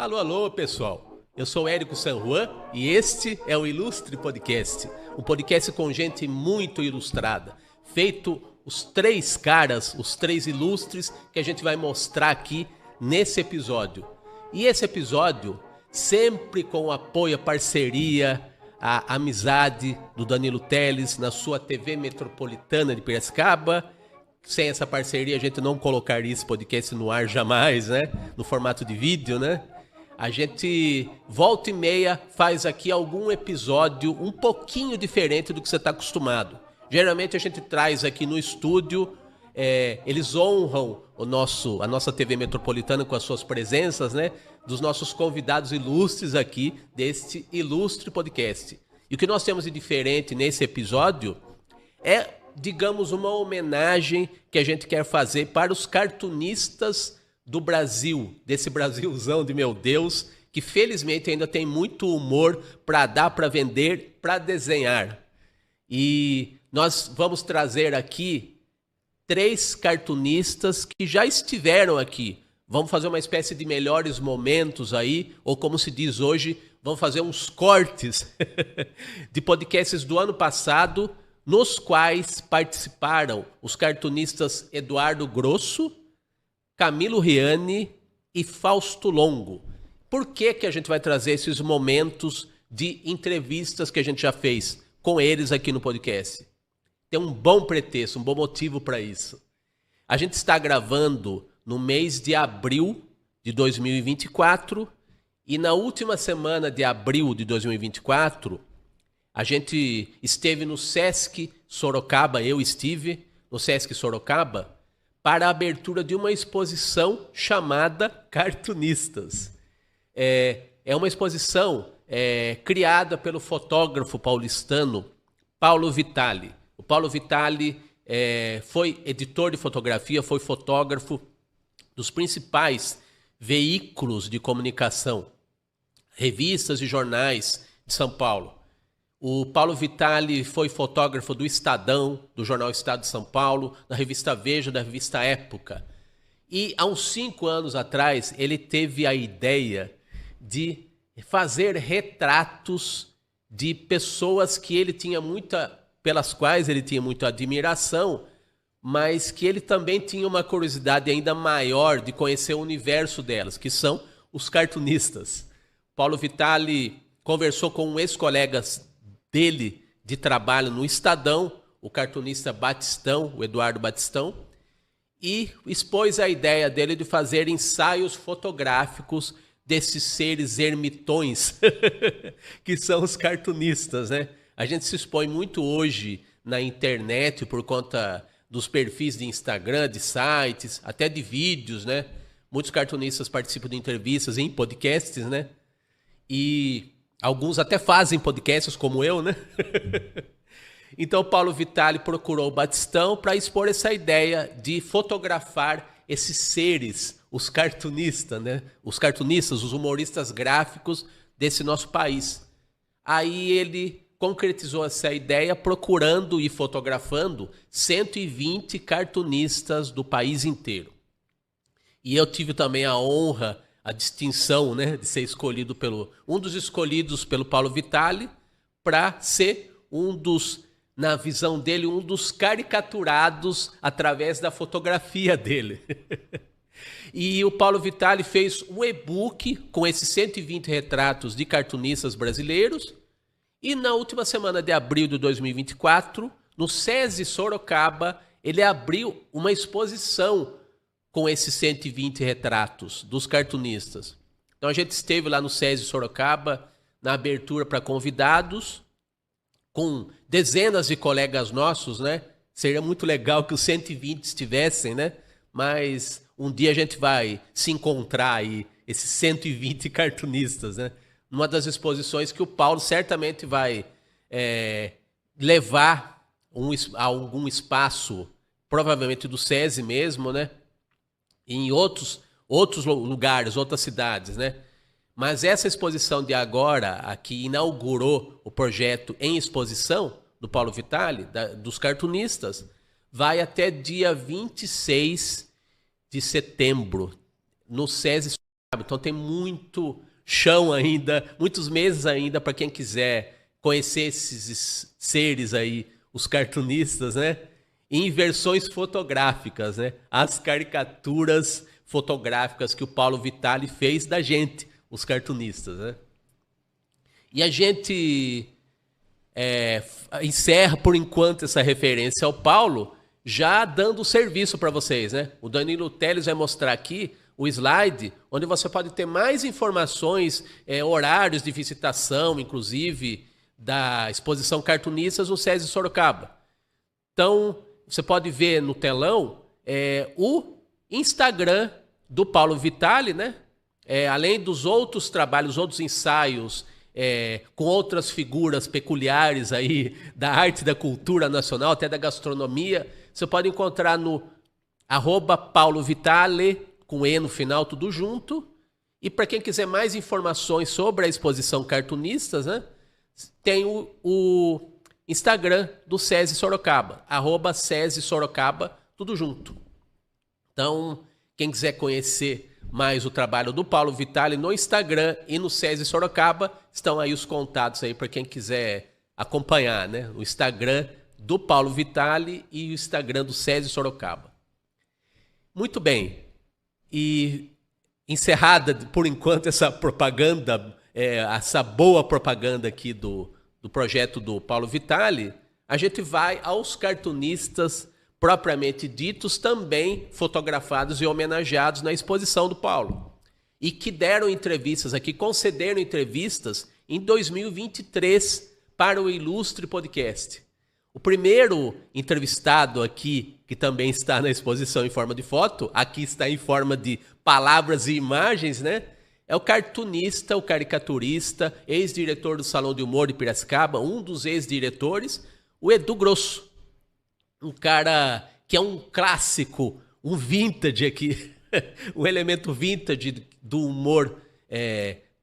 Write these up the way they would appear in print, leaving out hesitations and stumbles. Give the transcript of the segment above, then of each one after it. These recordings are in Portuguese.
Alô, alô, pessoal. Eu sou Érico San Juan e este é o Ilustre Podcast, um podcast com gente muito ilustrada, feito os três caras, os três ilustres que a gente vai mostrar aqui nesse episódio. E esse episódio, sempre com o apoio, a parceria, a amizade do Danilo Teles na sua TV Metropolitana de Piracicaba. Sem essa parceria a gente não colocaria esse podcast no ar jamais, né? No formato de vídeo, né? A gente, volta e meia, faz aqui algum episódio um pouquinho diferente do que você está acostumado. Geralmente a gente traz aqui no estúdio, eles honram a nossa TV Metropolitana com as suas presenças, né? Dos nossos convidados ilustres aqui deste ilustre podcast. E o que nós temos de diferente nesse episódio é, digamos, uma homenagem que a gente quer fazer para os cartunistas do Brasil, desse Brasilzão de meu Deus, que felizmente ainda tem muito humor para dar, para vender, para desenhar. E nós vamos trazer aqui 3 cartunistas que já estiveram aqui. Vamos fazer uma espécie de melhores momentos aí, ou como se diz hoje, vamos fazer uns cortes de podcasts do ano passado, nos quais participaram os cartunistas Eduardo Grosso, Camilo Riani e Fausto Longo. Por que a gente vai trazer esses momentos de entrevistas que a gente já fez com eles aqui no podcast? Tem um bom pretexto, um bom motivo para isso. A gente está gravando no mês de abril de 2024 e na última semana de abril de 2024, a gente esteve no Sesc Sorocaba, eu estive no Sesc Sorocaba, para a abertura de uma exposição chamada Cartunistas. É uma exposição criada pelo fotógrafo paulistano Paulo Vitali. O Paulo Vitali foi editor de fotografia, foi fotógrafo dos principais veículos de comunicação, revistas e jornais de São Paulo. O Paulo Vitali foi fotógrafo do Estadão, do jornal Estado de São Paulo, da revista Veja, da revista Época. E há uns 5 anos atrás, ele teve a ideia de fazer retratos de pessoas que ele tinha pelas quais ele tinha muita admiração, mas que ele também tinha uma curiosidade ainda maior de conhecer o universo delas, que são os cartunistas. Paulo Vitali conversou com um ex-colega dele de trabalho no Estadão, o cartunista Batistão, o Eduardo Batistão, e expôs a ideia dele de fazer ensaios fotográficos desses seres ermitões, que são os cartunistas, né? A gente se expõe muito hoje na internet por conta dos perfis de Instagram, de sites, até de vídeos, né? Muitos cartunistas participam de entrevistas em podcasts, né? E alguns até fazem podcasts como eu, né? Então o Paulo Vitali procurou o Batistão para expor essa ideia de fotografar esses seres, os cartunistas, né? Os cartunistas, os humoristas gráficos desse nosso país. Aí ele concretizou essa ideia procurando e fotografando 120 cartunistas do país inteiro. E eu tive também a honra, a distinção, né, de ser escolhido um dos escolhidos pelo Paulo Vitali para ser na visão dele, um dos caricaturados através da fotografia dele. E o Paulo Vitali fez um e-book com esses 120 retratos de cartunistas brasileiros. E na última semana de abril de 2024, no SESI Sorocaba, ele abriu uma exposição com esses 120 retratos dos cartunistas. Então a gente esteve lá no SESI Sorocaba, na abertura para convidados, com dezenas de colegas nossos, né? Seria muito legal que os 120 estivessem, né? Mas um dia a gente vai se encontrar aí, esses 120 cartunistas, né? Numa das exposições que o Paulo certamente vai levar a algum espaço, provavelmente do SESI mesmo, né? Em outros lugares, outras cidades, né? Mas essa exposição de agora, a que inaugurou o projeto em exposição do Paulo Vitali, dos cartunistas, vai até dia 26 de setembro, no SESI Então tem muito chão ainda, muitos meses ainda para quem quiser conhecer esses seres aí, os cartunistas, né? Em versões fotográficas, né? As caricaturas fotográficas que o Paulo Vitale fez da gente, os cartunistas, né? E a gente encerra por enquanto essa referência ao Paulo, já dando o serviço para vocês, né? O Danilo Teles vai mostrar aqui o slide, onde você pode ter mais informações, horários de visitação, inclusive, da exposição Cartunistas no SESI Sorocaba. Então, você pode ver no telão o Instagram do Paulo Vitale, né? Além dos outros trabalhos, outros ensaios, com outras figuras peculiares aí da arte e da cultura nacional, até da gastronomia, você pode encontrar no @paulovitale, com E no final, tudo junto. E para quem quiser mais informações sobre a exposição Cartunistas, né, tem o Instagram do SESI Sorocaba, @SESI Sorocaba, tudo junto. Então, quem quiser conhecer mais o trabalho do Paulo Vitale no Instagram e no SESI Sorocaba, estão aí os contatos aí para quem quiser acompanhar, né? O Instagram do Paulo Vitale e o Instagram do SESI Sorocaba. Muito bem. E encerrada, por enquanto, essa propaganda, essa boa propaganda aqui do projeto do Paulo Vitale, a gente vai aos cartunistas propriamente ditos, também fotografados e homenageados na exposição do Paulo. E que deram entrevistas aqui, concederam entrevistas em 2023 para o Ilustre Podcast. O primeiro entrevistado aqui, que também está na exposição em forma de foto, aqui está em forma de palavras e imagens, né? É o cartunista, o caricaturista, ex-diretor do Salão de Humor de Piracicaba, um dos ex-diretores, o Edu Grosso. Um cara que é um clássico, um vintage aqui, um elemento vintage do humor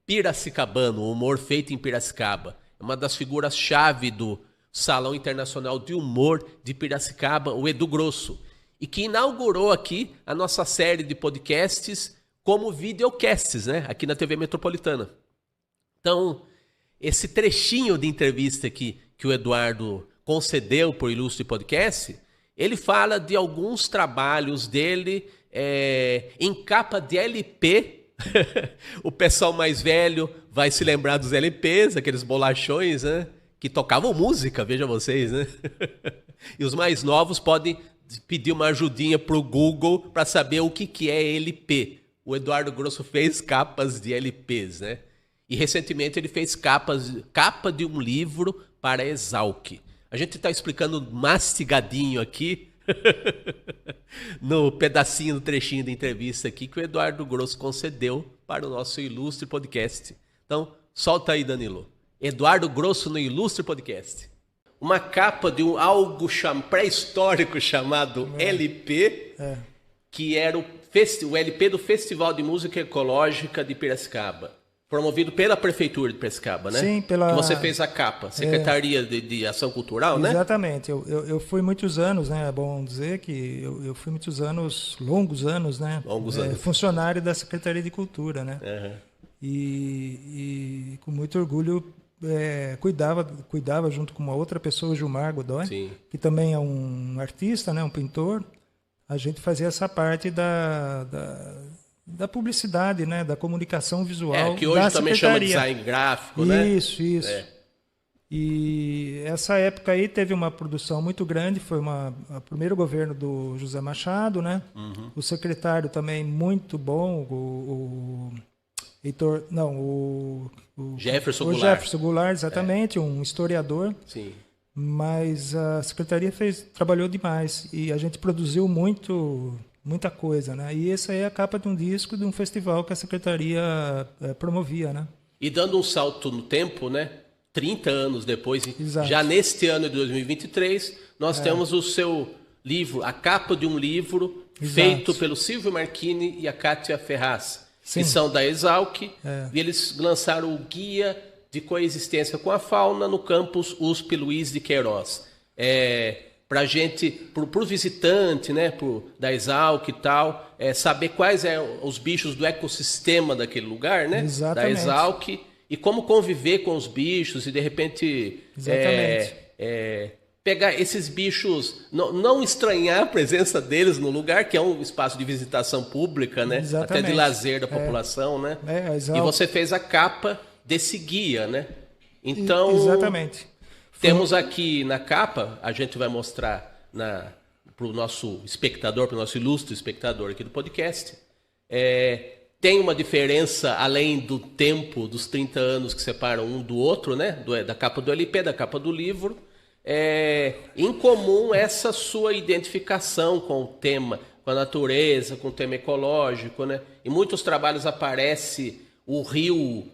piracicabano, o humor feito em Piracicaba. É uma das figuras-chave do Salão Internacional de Humor de Piracicaba, o Edu Grosso, e que inaugurou aqui a nossa série de podcasts como videocasts, né? Aqui na TV Metropolitana. Então, esse trechinho de entrevista aqui que o Eduardo concedeu para o Ilustre Podcast, ele fala de alguns trabalhos dele em capa de LP. O pessoal mais velho vai se lembrar dos LPs, aqueles bolachões, né? Que tocavam música, vejam vocês, né? E os mais novos podem pedir uma ajudinha para o Google para saber o que é LP. O Eduardo Grosso fez capas de LPs, né? E recentemente ele fez capa de um livro para a Exalc. A gente está explicando mastigadinho aqui, no pedacinho, no trechinho da entrevista aqui, que o Eduardo Grosso concedeu para o nosso Ilustre Podcast. Então, solta aí, Danilo. Eduardo Grosso no Ilustre Podcast. Uma capa de algo pré-histórico chamado LP, que era o LP do Festival de Música Ecológica de Piracicaba, promovido pela Prefeitura de Piracicaba, né? Sim, pela... Que você fez a capa, Secretaria de Ação Cultural, né? Exatamente. Eu fui muitos anos, né? É bom dizer que eu fui muitos anos, longos anos, né? Longos anos. Funcionário da Secretaria de Cultura, né? Uhum. E com muito orgulho cuidava junto com uma outra pessoa, o Gilmar Godoy, Sim. que também é um artista, né? Um pintor. A gente fazia essa parte da publicidade, né? Da comunicação visual. Que hoje da também chama design gráfico, né? Isso. E essa época aí teve uma produção muito grande, foi o primeiro governo do José Machado, né? Uhum. O secretário também muito bom, o Jefferson Goulart. Jefferson Goulart, exatamente, um historiador. Sim. Mas a secretaria trabalhou demais e a gente produziu muita coisa, né? E essa é a capa de um disco de um festival que a secretaria promovia, né? E dando um salto no tempo, né? 30 anos depois, Exato. Já neste ano de 2023, nós temos o seu livro, a capa de um livro feito pelo Silvio Marchini e a Kátia Ferraz, que são da Exalc, e eles lançaram o Guia de Coexistência com a Fauna no campus USP Luiz de Queiroz. para a gente, para o visitante, né, da Exalc e tal, saber quais os bichos do ecossistema daquele lugar, né? Exatamente. Da Exalc, e como conviver com os bichos e de repente pegar esses bichos, não estranhar a presença deles no lugar, que é um espaço de visitação pública, né? Exatamente. Até de lazer da população, né? Exalc. E você fez a capa desse guia, né? Então, exatamente. Temos aqui na capa, a gente vai mostrar para o nosso espectador, para o nosso ilustre espectador aqui do podcast, tem uma diferença além do tempo, dos 30 anos que separam um do outro, né? Da capa do LP, da capa do livro. Em comum essa sua identificação com o tema, com a natureza, com o tema ecológico, né? Em muitos trabalhos aparece o rio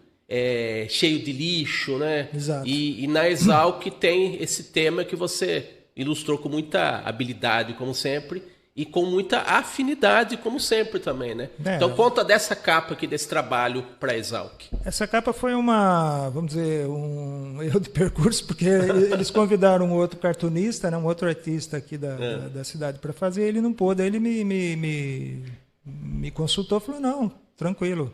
cheio de lixo, né? Exato. E na Exalc tem esse tema que você ilustrou com muita habilidade, como sempre, e com muita afinidade, como sempre também, né? Então conta dessa capa aqui, desse trabalho para a Exalc. Essa capa foi vamos dizer, um erro de percurso, porque eles convidaram um outro cartunista, né, um outro artista aqui da cidade para fazer, ele não pôde, aí ele me consultou, falou, não, tranquilo.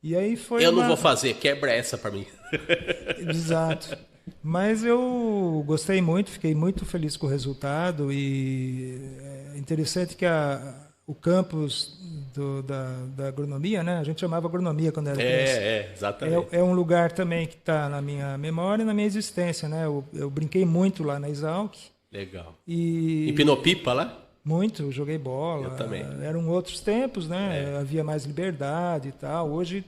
E aí foi não vou fazer, quebra essa para mim. Exato. Mas eu gostei muito, fiquei muito feliz com o resultado e é interessante que o campus da agronomia, né? A gente chamava agronomia quando era criança. Exatamente. É um lugar também que está na minha memória e na minha existência, né? Eu brinquei muito lá na Exalc. Legal. E empinou pipa lá? Muito, joguei bola. Eu também. Eram outros tempos, né? Havia mais liberdade e tal. Hoje,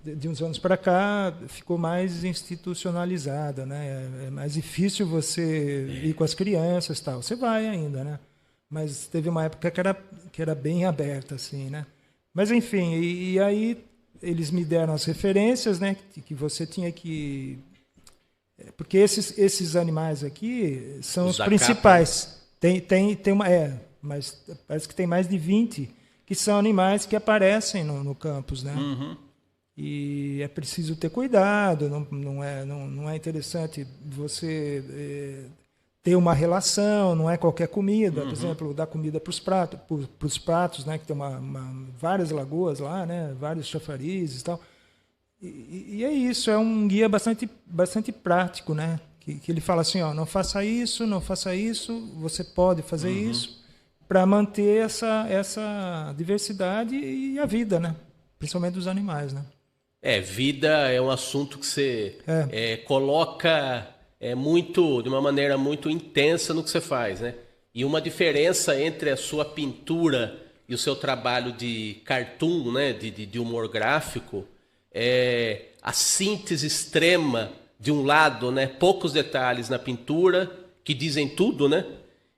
de uns anos para cá, ficou mais institucionalizada, né? É mais difícil você ir com as crianças e tal. Você vai ainda, né? Mas teve uma época que era bem aberta, assim, né? Mas, enfim, e aí eles me deram as referências, né? Que você tinha que... Porque esses animais aqui são os principais. Tem uma... mas parece que tem mais de 20 que são animais que aparecem no campus, né? Uhum. E é preciso ter cuidado, não é interessante você ter uma relação, não é qualquer comida, por exemplo, dar comida para os pratos, né? Que tem várias lagoas lá, né? Vários chafarizes e tal. E é isso, é um guia bastante prático, né? Que ele fala assim, não faça isso, você pode fazer isso, para manter essa diversidade e a vida, né? Principalmente dos animais, né? Vida é um assunto que você coloca de uma maneira muito intensa no que você faz, né? E uma diferença entre a sua pintura e o seu trabalho de cartoon, né? De humor gráfico, é a síntese extrema de um lado, né? Poucos detalhes na pintura que dizem tudo, né?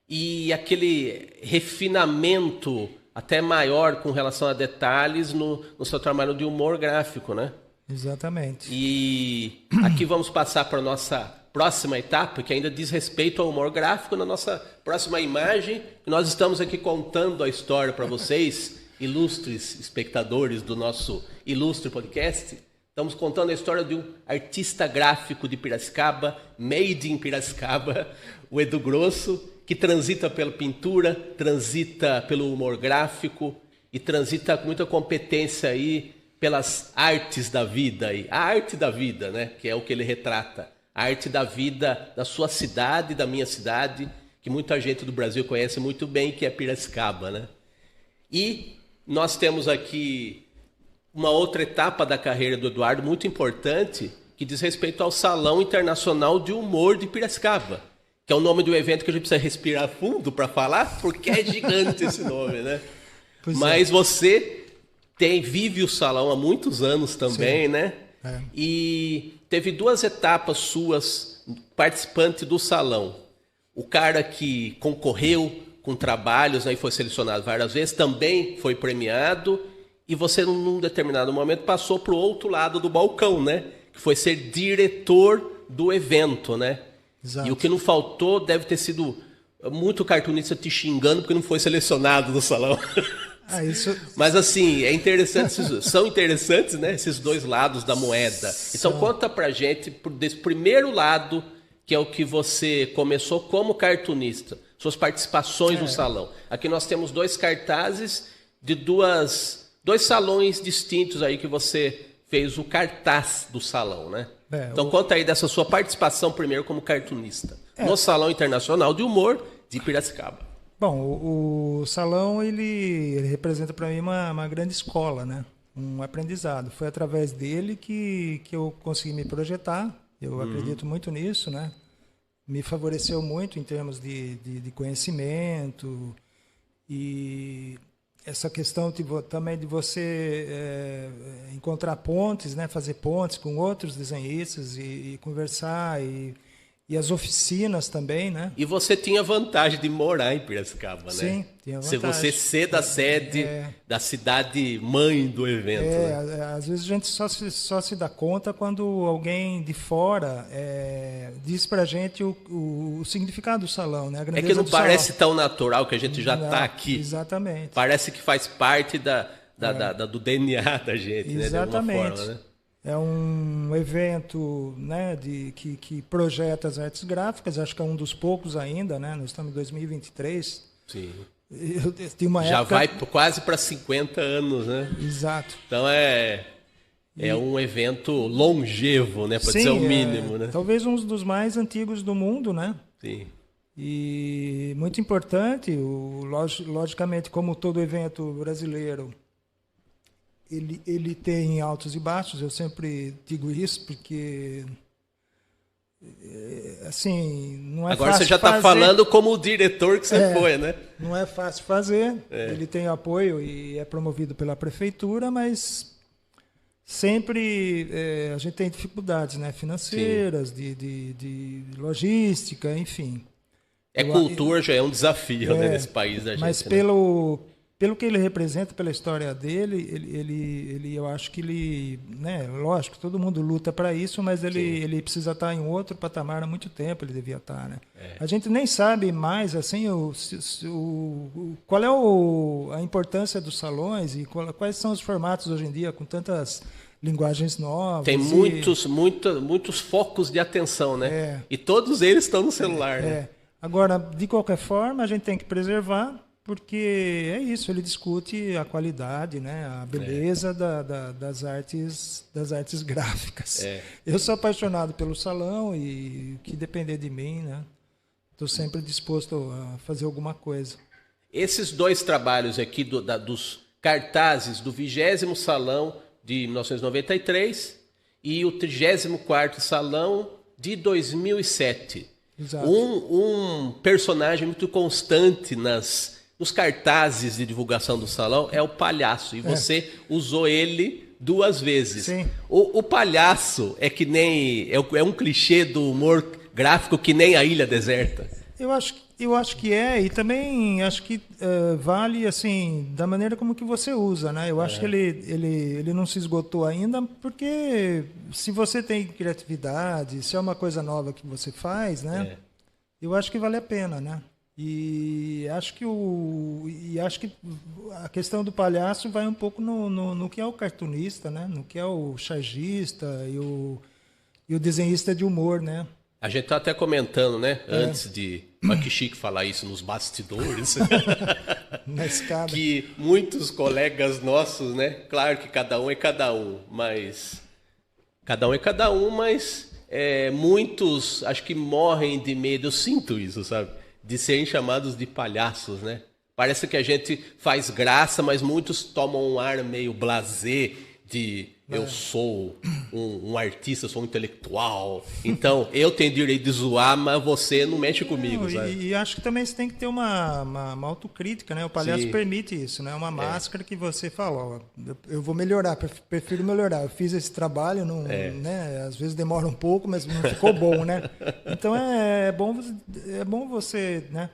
E aquele refinamento até maior com relação a detalhes no seu trabalho de humor gráfico, né? Exatamente. E aqui vamos passar para a nossa próxima etapa, que ainda diz respeito ao humor gráfico, na nossa próxima imagem. Nós estamos aqui contando a história para vocês, ilustres espectadores do nosso ilustre podcast. Estamos contando a história de um artista gráfico de Piracicaba, made in Piracicaba, o Edu Grosso, que transita pela pintura, transita pelo humor gráfico e transita com muita competência aí pelas artes da vida aí. A arte da vida, né? Que é o que ele retrata. A arte da vida da sua cidade, da minha cidade, que muita gente do Brasil conhece muito bem, que é Piracicaba, né? E nós temos aqui uma outra etapa da carreira do Eduardo muito importante, que diz respeito ao Salão Internacional de Humor de Piracicaba, que é o nome do evento que a gente precisa respirar fundo para falar, porque é gigante esse nome, né? Mas você vive o salão há muitos anos também, sim, né? E teve 2 etapas suas participante do salão. O cara que concorreu com trabalhos, né, e foi selecionado várias vezes, também foi premiado, e você, num determinado momento, passou para o outro lado do balcão, né? Que foi ser diretor do evento, né? Exato. E o que não faltou deve ter sido muito cartunista te xingando porque não foi selecionado no salão. Isso... Mas assim, é interessante, são interessantes, né? Esses 2 lados da moeda. Então conta pra gente desse primeiro lado, que é o que você começou como cartunista. suas participações no salão. Aqui nós temos 2 cartazes de dois salões distintos aí que você fez o cartaz do salão, né? Então conta aí dessa sua participação primeiro como cartunista no Salão Internacional de Humor de Piracicaba. Bom, o salão ele representa para mim uma grande escola, né? Um aprendizado. Foi através dele que eu consegui me projetar. Eu acredito muito nisso, né? Me favoreceu muito em termos de conhecimento e essa questão também de você encontrar pontes, né? Fazer pontes com outros desenhistas e conversar e as oficinas também, né? E você tinha vantagem de morar em Piracicaba, né? Sim, tinha vantagem. Se você ser da sede da cidade mãe do evento. Né? Às vezes a gente só se dá conta quando alguém de fora diz pra gente o significado do salão, né? A grandeza que não do parece salão. tão natural que a gente já está aqui. Exatamente. Parece que faz parte do DNA da gente, né? De alguma forma, né? É um evento, né, que projeta as artes gráficas, acho que é um dos poucos ainda, né? Nós estamos em 2023. Sim. Eu tinha uma já época... vai quase para 50 anos, né? Exato. Então é um evento longevo, né? Para dizer o mínimo, né? Talvez um dos mais antigos do mundo, né? Sim. E muito importante, logicamente, como todo evento brasileiro, ele tem altos e baixos, eu sempre digo isso, porque assim, não é Agora fácil você já está falando como o diretor que você foi, né? Não é fácil fazer, ele tem apoio e é promovido pela prefeitura, mas sempre a gente tem dificuldades, né? Financeiras, de logística, enfim. Cultura já é um desafio, né, nesse país da gente. Mas pelo que ele representa, pela história dele, ele eu acho que ele, né, lógico, todo mundo luta para isso, mas ele precisa estar em outro patamar há muito tempo, ele devia estar, né? A gente nem sabe mais assim qual é a importância dos salões e quais são os formatos hoje em dia com tantas linguagens novas. Tem muitos focos de atenção, né? E todos eles estão no celular, né? Agora, de qualquer forma, a gente tem que preservar, porque é isso, ele discute a qualidade, né, a beleza das artes gráficas. Eu sou apaixonado pelo salão e o que depender de mim, né, estou sempre disposto a fazer alguma coisa. Esses 2 trabalhos aqui dos cartazes do 20º Salão de 1993 e o 34º Salão de 2007. Exato. Um personagem muito constante nos cartazes de divulgação do salão é o palhaço. E você usou ele 2 vezes. Sim. O palhaço é que nem... É um clichê do humor gráfico que nem a Ilha Deserta. Eu acho que e também acho que vale assim da maneira como que você usa, né? Eu acho que ele não se esgotou ainda, porque se você tem criatividade, se é uma coisa nova que você faz, né? Eu acho que vale a pena, né? E acho que a questão do palhaço vai um pouco no que é o cartunista, né? No que é o chargista e o desenhista de humor, né? A gente tá até comentando, né? Antes de... Olha que chique falar isso nos bastidores. Na escada. Que muitos colegas nossos, né? Claro que cada um é cada um, mas... muitos acho que morrem de medo. Eu sinto isso, sabe? De serem chamados de palhaços, né? Parece que a gente faz graça, mas muitos tomam um ar meio blasé de eu sou um artista, sou um intelectual, então eu tenho direito de zoar, mas você não mexe comigo, sabe? E acho que também você tem que ter uma autocrítica, né? O palhaço permite isso, né? Uma máscara que você fala, ó, eu vou melhorar, prefiro melhorar. Eu fiz esse trabalho, não, né? Às vezes demora um pouco, mas não ficou bom, né? Então é bom você, né?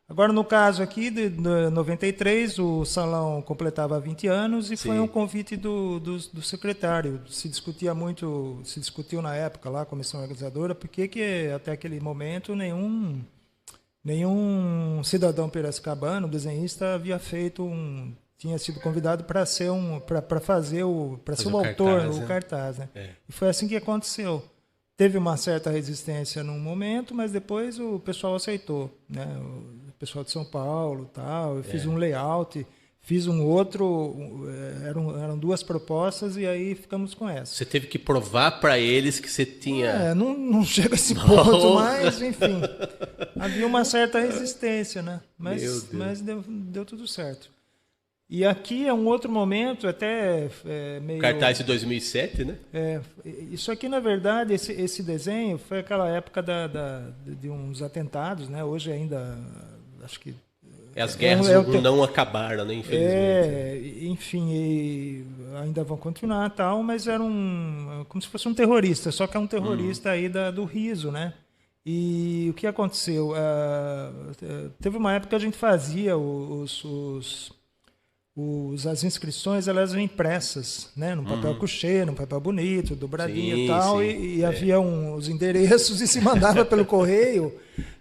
Agora, no caso aqui, de 93, o salão completava 20 anos e foi um convite do secretário. Se discutiu na época lá, a comissão organizadora, porque que até aquele momento nenhum cidadão piracicabano, desenhista, havia tinha sido convidado para ser o autor, cartaz, o cartaz, né? E foi assim que aconteceu. Teve uma certa resistência num momento, mas depois o pessoal aceitou, né? pessoal de São Paulo, tal. Eu fiz um layout, fiz um outro, eram 2 propostas e aí ficamos com essa. Você teve que provar para eles que você tinha... Não chega a esse ponto, mas enfim, havia uma certa resistência, né? Mas deu tudo certo. E aqui é um outro momento, até meio... Cartaz de 2007, né? Isso aqui, na verdade, esse desenho foi aquela época de uns atentados, né? Hoje ainda, acho que... As guerras não acabaram, né? Infelizmente. Enfim, ainda vão continuar e tal, mas era como se fosse um terrorista, só que é um terrorista aí do riso, né? E o que aconteceu? Teve uma época que a gente fazia as inscrições, elas eram impressas, né? Num papel couché, num papel bonito, dobradinho e tal, e havia os endereços e se mandava pelo correio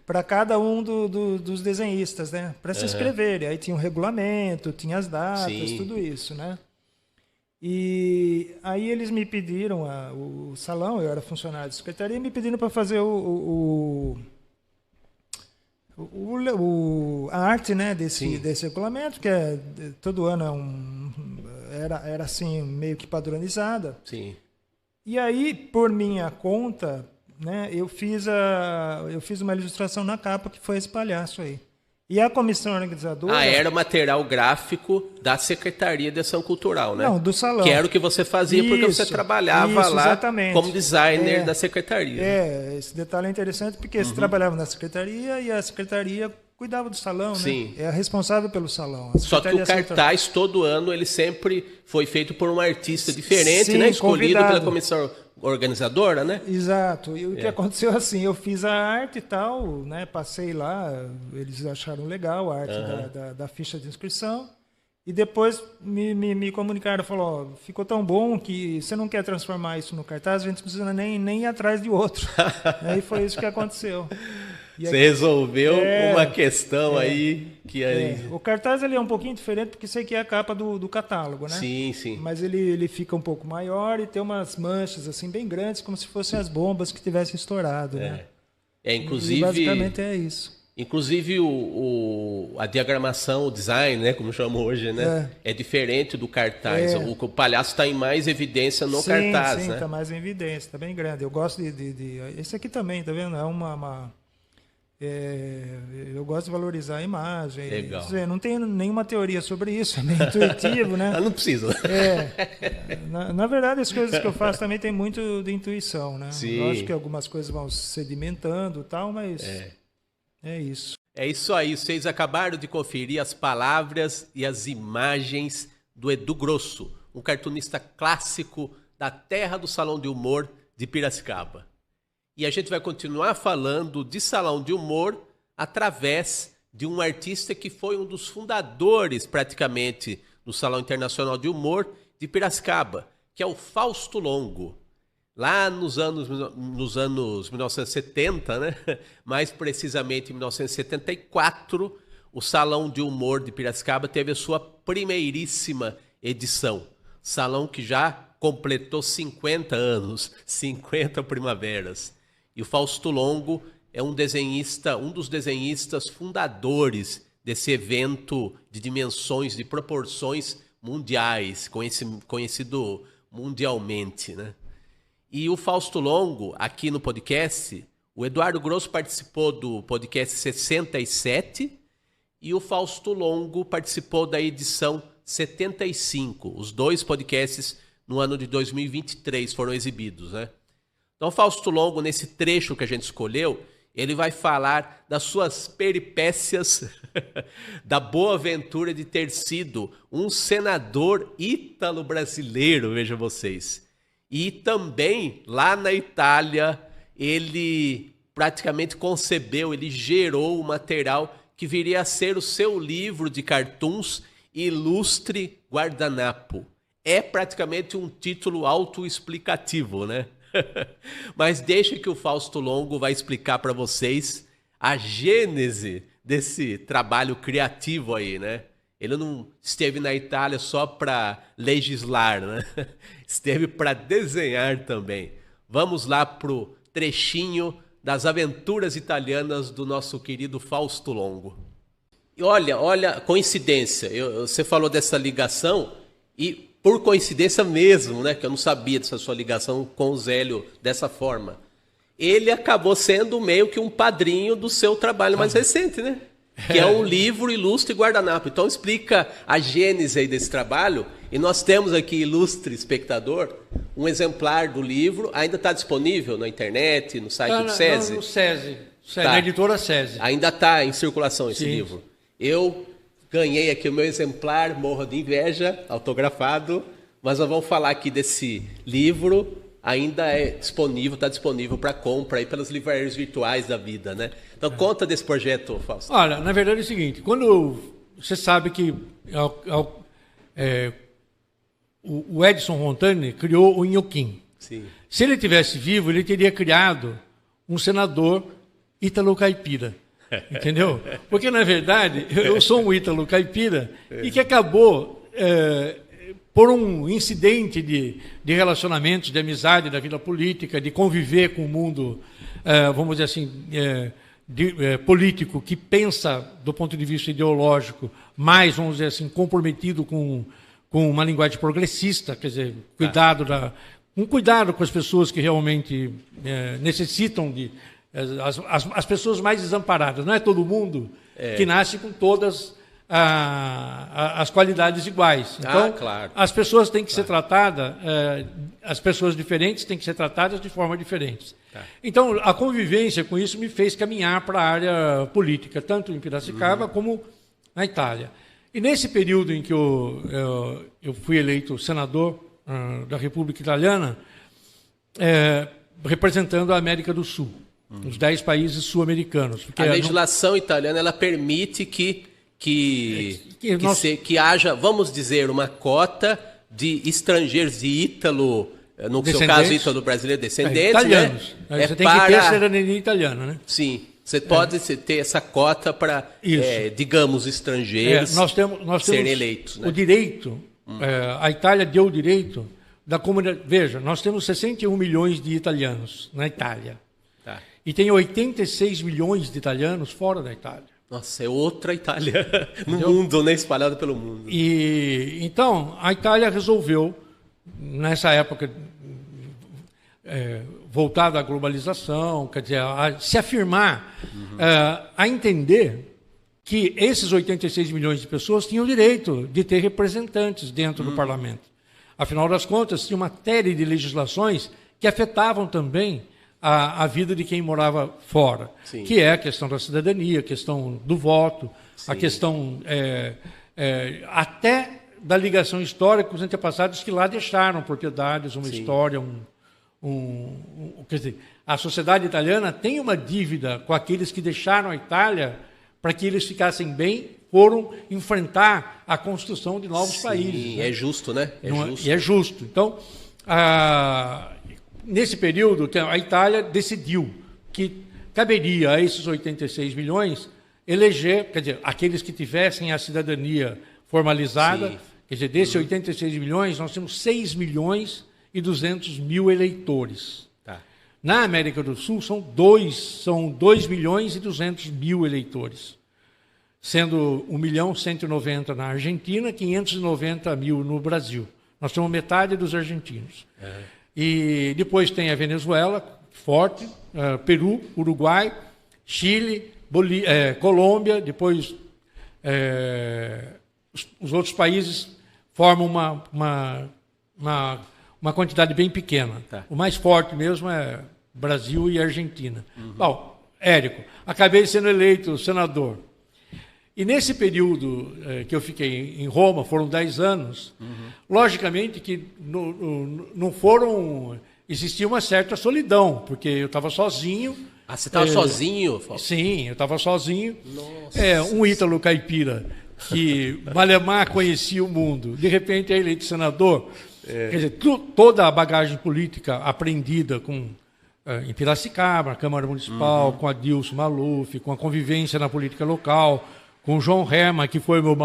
para cada um dos desenhistas, né? Para se inscreverem. Aí tinha um regulamento, tinha as datas, tudo isso, né? E aí eles me pediram, o salão, eu era funcionário de secretaria, me pediram para fazer a arte, né, desse regulamento, que todo ano era assim, meio que padronizada. Sim. E aí, por minha conta, né, eu fiz uma ilustração na capa que foi esse palhaço aí. E a comissão organizadora... era o material gráfico da Secretaria de Ação Cultural, né? Não, do salão. Que era o que você fazia porque você trabalhava lá exatamente. Como designer da Secretaria. Esse detalhe é interessante porque você trabalhava na Secretaria e a Secretaria cuidava do salão, Sim. né? É a responsável pelo salão. Só que o cartaz, todo ano, ele sempre foi feito por um artista diferente, né? Escolhido pela comissão organizadora, né? Exato. E o que aconteceu assim, eu fiz a arte e tal, né? Passei lá, eles acharam legal a arte da ficha de inscrição. E depois me comunicaram, falou, ficou tão bom que você não quer transformar isso no cartaz, a gente não precisa nem ir atrás de outro. Aí foi isso que aconteceu. Você resolveu uma questão aí que o cartaz ele é um pouquinho diferente porque isso aqui é a capa do catálogo, né? Sim. Mas ele fica um pouco maior e tem umas manchas assim bem grandes, como se fossem as bombas que tivessem estourado, né? Inclusive. E basicamente é isso. Inclusive a diagramação, o design, né, como chamam hoje, né, é diferente do cartaz. O palhaço está em mais evidência no cartaz, né? Sim, está mais em evidência, está bem grande. Eu gosto esse aqui também, tá vendo? Eu gosto de valorizar a imagem. Legal. Quer dizer, não tenho nenhuma teoria sobre isso, é meio intuitivo, né? Não precisa. Na verdade, as coisas que eu faço também tem muito de intuição, né? Sim. Lógico que algumas coisas vão sedimentando e tal, mas é isso. É isso aí. Vocês acabaram de conferir as palavras e as imagens do Edu Grosso, um cartunista clássico da terra do Salão de Humor de Piracicaba. E a gente vai continuar falando de salão de humor através de um artista que foi um dos fundadores, praticamente, do Salão Internacional de Humor de Piracicaba, que é o Fausto Longo. Lá nos anos 1970, né? Mais precisamente em 1974, o Salão de Humor de Piracicaba teve a sua primeiríssima edição. Salão que já completou 50 anos, 50 primaveras. E o Fausto Longo é um dos desenhistas fundadores desse evento de dimensões, de proporções mundiais, conhecido mundialmente, né? E o Fausto Longo, aqui no podcast, o Eduardo Grosso participou do podcast 67 e o Fausto Longo participou da edição 75. Os dois podcasts no ano de 2023 foram exibidos, né? Então, Fausto Longo, nesse trecho que a gente escolheu, ele vai falar das suas peripécias, da boa aventura de ter sido um senador ítalo-brasileiro, vejam vocês. E também, lá na Itália, ele praticamente concebeu, ele gerou o material que viria a ser o seu livro de cartoons, Ilustre Guardanapo. É praticamente um título autoexplicativo, né? Mas deixa que o Fausto Longo vai explicar para vocês a gênese desse trabalho criativo aí, né? Ele não esteve na Itália só para legislar, né? Esteve para desenhar também. Vamos lá pro trechinho das aventuras italianas do nosso querido Fausto Longo. E olha, coincidência. Você falou dessa ligação e por coincidência mesmo, né? Que eu não sabia dessa sua ligação com o Zélio dessa forma. Ele acabou sendo meio que um padrinho do seu trabalho mais recente, né? Que é um livro Ilustre Guardanapo. Então explica a gênese aí desse trabalho. E nós temos aqui, ilustre espectador, um exemplar do livro. Ainda está disponível na internet, no site do SESI? No SESI, na editora SESI. Ainda está em circulação esse livro. Eu ganhei aqui o meu exemplar, morro de inveja, autografado. Mas nós vamos falar aqui desse livro. Ainda está disponível para compra aí pelas livrarias virtuais da vida, né? Então conta desse projeto, Fausto. Olha, na verdade é o seguinte, quando você sabe que o Edson Montani criou o Inhoquim. Sim. Se ele tivesse vivo, ele teria criado um senador ítalo-caipira, entendeu? Porque, na verdade, eu sou um ítalo-caipira e que acabou... por um incidente de relacionamentos, de amizade, da vida política, de conviver com o mundo, vamos dizer assim, político, que pensa do ponto de vista ideológico, mais, vamos dizer assim, comprometido com uma linguagem progressista, quer dizer, cuidado com as pessoas que realmente necessitam de... As pessoas mais desamparadas. Não é todo mundo que nasce com todas... as qualidades iguais. Então, claro. As pessoas têm que ser tratadas, as pessoas diferentes têm que ser tratadas de forma diferente. Então, a convivência com isso me fez caminhar para a área política, tanto em Piracicaba como na Itália. E nesse período em que eu fui eleito senador da República Italiana, representando a América do Sul, os 10 países sul-americanos. A legislação italiana ela permite que haja, vamos dizer, uma cota de estrangeiros de ítalo, no seu caso ítalo brasileiro, descendentes, italianos. Né? Você tem que ter a cidadania italiana, né? Sim, você pode ter essa cota para, digamos, estrangeiros serem eleitos. Né? O direito, a Itália deu o direito da comunidade. Veja, nós temos 61 milhões de italianos na Itália. E tem 86 milhões de italianos fora da Itália. Nossa, é outra Itália no mundo, né? Espalhada pelo mundo. E então a Itália resolveu, nessa época, voltada à globalização, quer dizer, a se afirmar, a entender que esses 86 milhões de pessoas tinham o direito de ter representantes dentro do parlamento. Afinal das contas, tinha uma série de legislações que afetavam também a vida de quem morava fora, que é a questão da cidadania, a questão do voto, a questão até da ligação histórica com os antepassados que lá deixaram propriedades, uma história, quer dizer, a sociedade italiana tem uma dívida com aqueles que deixaram a Itália para que eles ficassem bem, foram enfrentar a construção de novos países. É justo, né? E é justo. Então, nesse período, a Itália decidiu que caberia a esses 86 milhões eleger, quer dizer, aqueles que tivessem a cidadania formalizada, quer dizer, desses 86 milhões, nós temos 6 milhões e 200 mil eleitores. Na América do Sul, são 2 milhões e 200 mil eleitores, sendo 1.190.000 na Argentina, 590 mil no Brasil. Nós temos metade dos argentinos. E depois tem a Venezuela, forte, Peru, Uruguai, Chile, Colômbia, depois os outros países formam uma quantidade bem pequena. O mais forte mesmo é Brasil e Argentina. Bom, Érico, acabei sendo eleito senador. E nesse período que eu fiquei em Roma, foram 10 anos, logicamente que não foram... Existia uma certa solidão, porque eu estava sozinho. Você estava sozinho? Sim, eu estava sozinho. Um ítalo caipira que malemar conhecia o mundo. De repente é eleito senador. Quer dizer, toda a bagagem política aprendida em Piracicaba, na Câmara Municipal, com Adilson Maluf, com a convivência na política local, com o João Herman, que foi o meu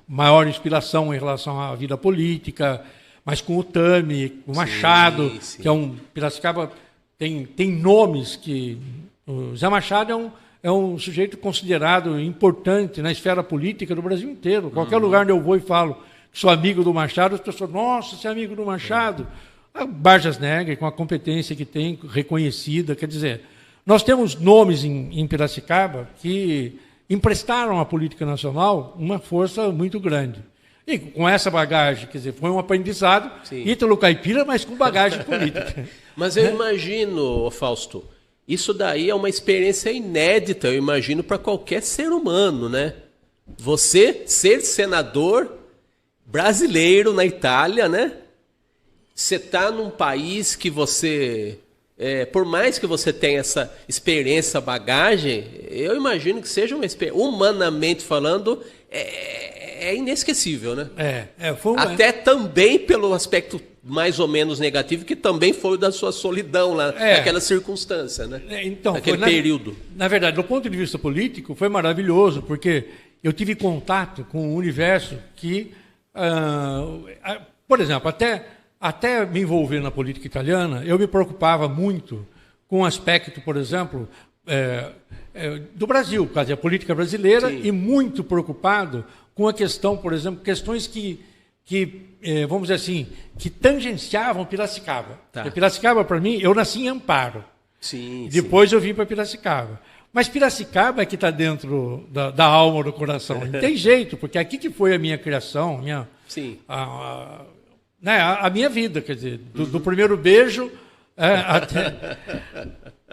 maior inspiração em relação à vida política, mas com o Tami, o Machado, que é Piracicaba tem nomes que... O Zé Machado é um sujeito considerado importante na esfera política do Brasil inteiro. Qualquer lugar onde eu vou e falo que sou amigo do Machado, as pessoas, nossa, você é amigo do Machado. A Vargas Negra, com a competência que tem, reconhecida, quer dizer, nós temos nomes em Piracicaba que emprestaram à política nacional uma força muito grande. E com essa bagagem, quer dizer, foi um aprendizado, Ítalo Caipira, mas com bagagem política. Mas eu imagino, Fausto, isso daí é uma experiência inédita, eu imagino, para qualquer ser humano, né? Você ser senador brasileiro na Itália, né? Você está num país que você... por mais que você tenha essa experiência, bagagem, eu imagino que seja uma experiência, humanamente falando, é inesquecível, né? Até também pelo aspecto mais ou menos negativo, que também foi o da sua solidão lá, naquela circunstância, né? Então, naquele período. Na verdade, do ponto de vista político, foi maravilhoso, porque eu tive contato com um universo que, por exemplo, até me envolver na política italiana, eu me preocupava muito com o aspecto, por exemplo, do Brasil, por causa da política brasileira, e muito preocupado com a questão, por exemplo, questões que vamos dizer assim, que tangenciavam Piracicaba. Tá. Piracicaba, para mim, eu nasci em Amparo. Depois eu vim para Piracicaba. Mas Piracicaba é que está dentro da alma, do coração. Não tem jeito, porque aqui que foi a minha criação, a minha vida, quer dizer, do primeiro beijo até...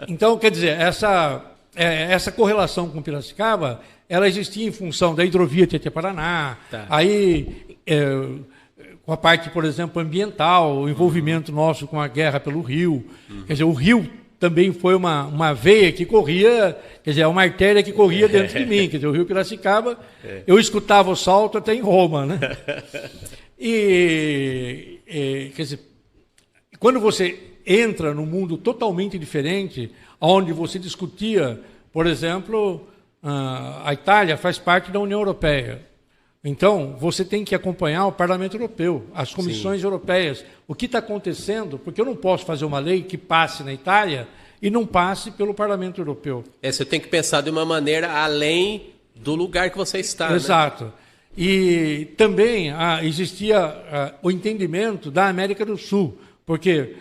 Então, quer dizer, essa correlação com Piracicaba, ela existia em função da hidrovia Tietê-Paraná, aí com a parte, por exemplo, ambiental, o envolvimento nosso com a guerra pelo rio. Quer dizer, o rio também foi uma veia que corria, quer dizer, uma artéria que corria dentro de mim. Quer dizer, o rio Piracicaba, eu escutava o salto até em Roma, né? Quer dizer, quando você entra num mundo totalmente diferente, onde você discutia, por exemplo, a Itália faz parte da União Europeia. Então, você tem que acompanhar o Parlamento Europeu, as comissões europeias, o que está acontecendo, porque eu não posso fazer uma lei que passe na Itália e não passe pelo Parlamento Europeu. Você tem que pensar de uma maneira além do lugar que você está. Exato. Né? E também existia o entendimento da América do Sul, porque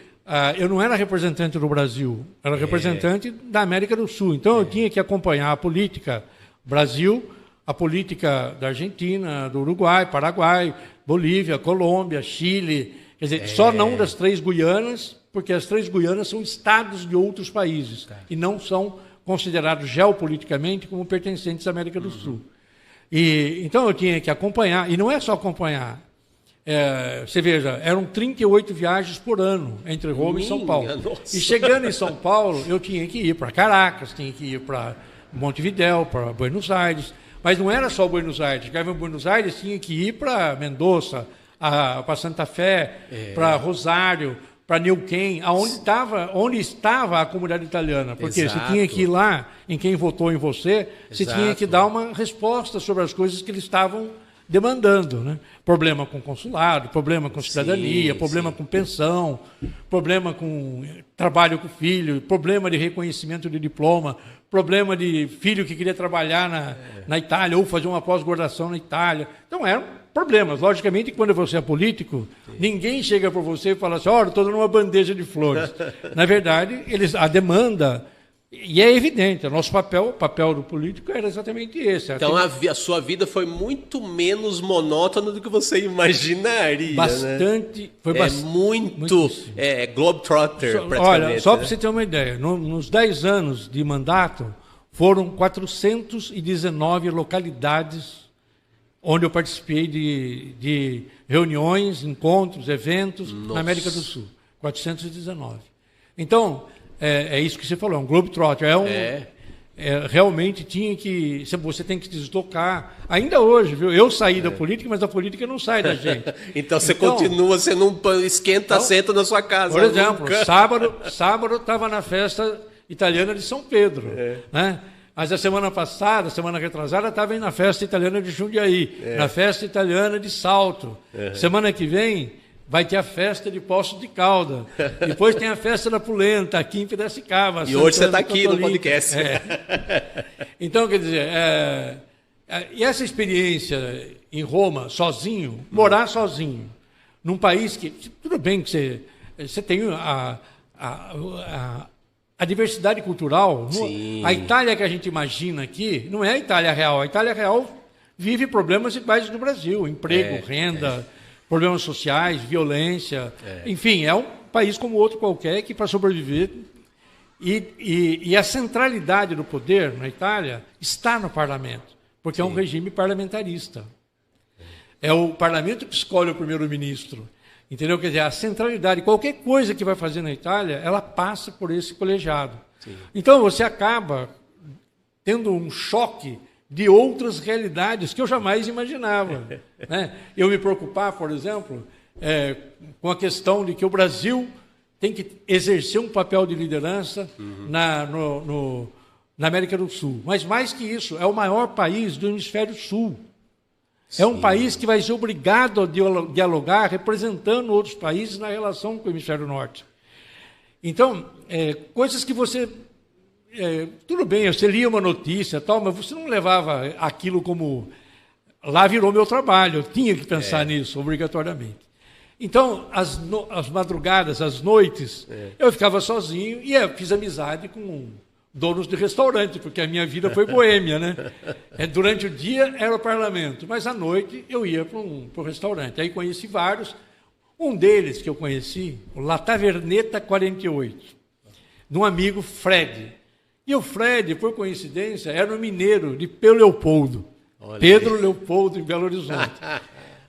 eu não era representante do Brasil, era representante da América do Sul. Então, eu tinha que acompanhar a política Brasil, a política da Argentina, do Uruguai, Paraguai, Bolívia, Colômbia, Chile, quer dizer, só não das 3 Guianas, porque as 3 Guianas são estados de outros países e não são considerados geopoliticamente como pertencentes à América do Sul. Então eu tinha que acompanhar, e não é só acompanhar, você veja, eram 38 viagens por ano entre Roma e São Paulo. Nossa. E chegando em São Paulo, eu tinha que ir para Caracas, tinha que ir para Montevidéu, para Buenos Aires. Mas não era só Buenos Aires. Chegava em Buenos Aires, tinha que ir para Mendoza, para Santa Fé, para Rosário, para Neuquén, onde estava a comunidade italiana. Porque você tinha que ir lá, em quem votou em você, você tinha que dar uma resposta sobre as coisas que eles estavam demandando. Né? Problema com consulado, problema com cidadania, problema com pensão, problema com trabalho com filho, problema de reconhecimento de diploma, problema de filho que queria trabalhar na Itália ou fazer uma pós-graduação na Itália. Então, eram problemas. Logicamente, quando você é político, ninguém chega para você e fala assim, olha, estou dando uma bandeja de flores. Na verdade, a demanda... E é evidente, o nosso papel, o papel do político era exatamente esse. Então, a sua vida foi muito menos monótona do que você imaginaria. Bastante. Né? Foi muito globetrotter, praticamente. Olha, só para você ter uma ideia, nos 10 anos de mandato, foram 419 localidades onde eu participei de reuniões, encontros, eventos na América do Sul. 419. Então... É isso que você falou, é um globetrotter. Realmente tinha que... Você tem que se deslocar. Ainda hoje, viu? Eu saí da política, mas a política não sai da gente. Então você continua, você não esquenta assento na sua casa. Por exemplo, sábado estava na festa italiana de São Pedro. Né? Mas a semana passada, semana retrasada, estava na festa italiana de Jundiaí, na festa italiana de Salto. Semana que vem... vai ter a festa de Poços de Caldas. Depois tem a festa da Polenta, aqui em Piracicaba. E hoje você está aqui no podcast. Então, quer dizer, e essa experiência em Roma, sozinho, morar sozinho, num país que, tudo bem que você tem a diversidade cultural. A Itália que a gente imagina aqui não é a Itália real. A Itália real vive problemas iguais do Brasil, emprego, renda, problemas sociais, violência. Enfim, é um país como outro qualquer que, para sobreviver... E a centralidade do poder na Itália está no parlamento, porque é um regime parlamentarista. É o parlamento que escolhe o primeiro-ministro. Entendeu? Quer dizer, a centralidade, qualquer coisa que vai fazer na Itália, ela passa por esse colegiado. Sim. Então, você acaba tendo um choque de outras realidades que eu jamais imaginava. Né? Eu me preocupar, por exemplo, com a questão de que o Brasil tem que exercer um papel de liderança na América do Sul. Mas, mais que isso, é o maior país do hemisfério sul. É um país que vai ser obrigado a dialogar representando outros países na relação com o hemisfério norte. Então, coisas que você... tudo bem, você lia uma notícia, tal, mas você não levava aquilo como... Lá virou meu trabalho, eu tinha que pensar nisso, obrigatoriamente. Então, as madrugadas, as noites, eu ficava sozinho e fiz amizade com donos de restaurante, porque a minha vida foi boêmia, né? Durante o dia era o parlamento, mas à noite eu ia para o restaurante. Aí conheci vários. Um deles que eu conheci, o La Taverneta 48, de um amigo Fred. E o Fred, por coincidência, era um mineiro de Pedro Leopoldo. Pedro Leopoldo, em Belo Horizonte.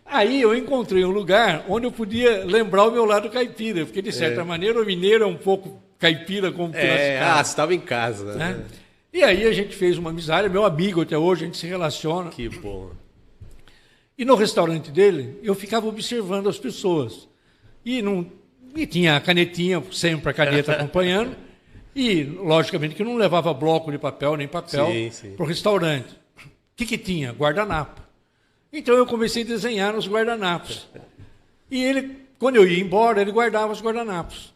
Aí eu encontrei um lugar onde eu podia lembrar o meu lado caipira, porque, de certa maneira, o mineiro é um pouco caipira como você estava em casa. Né? E aí a gente fez uma amizade, meu amigo até hoje, a gente se relaciona. Que bom. E no restaurante dele, eu ficava observando as pessoas. E tinha a canetinha, sempre a caneta acompanhando, e, logicamente, que não levava bloco de papel nem papel para o restaurante. O que tinha? Guardanapo. Então eu comecei a desenhar nos guardanapos. E ele, quando eu ia embora, ele guardava os guardanapos.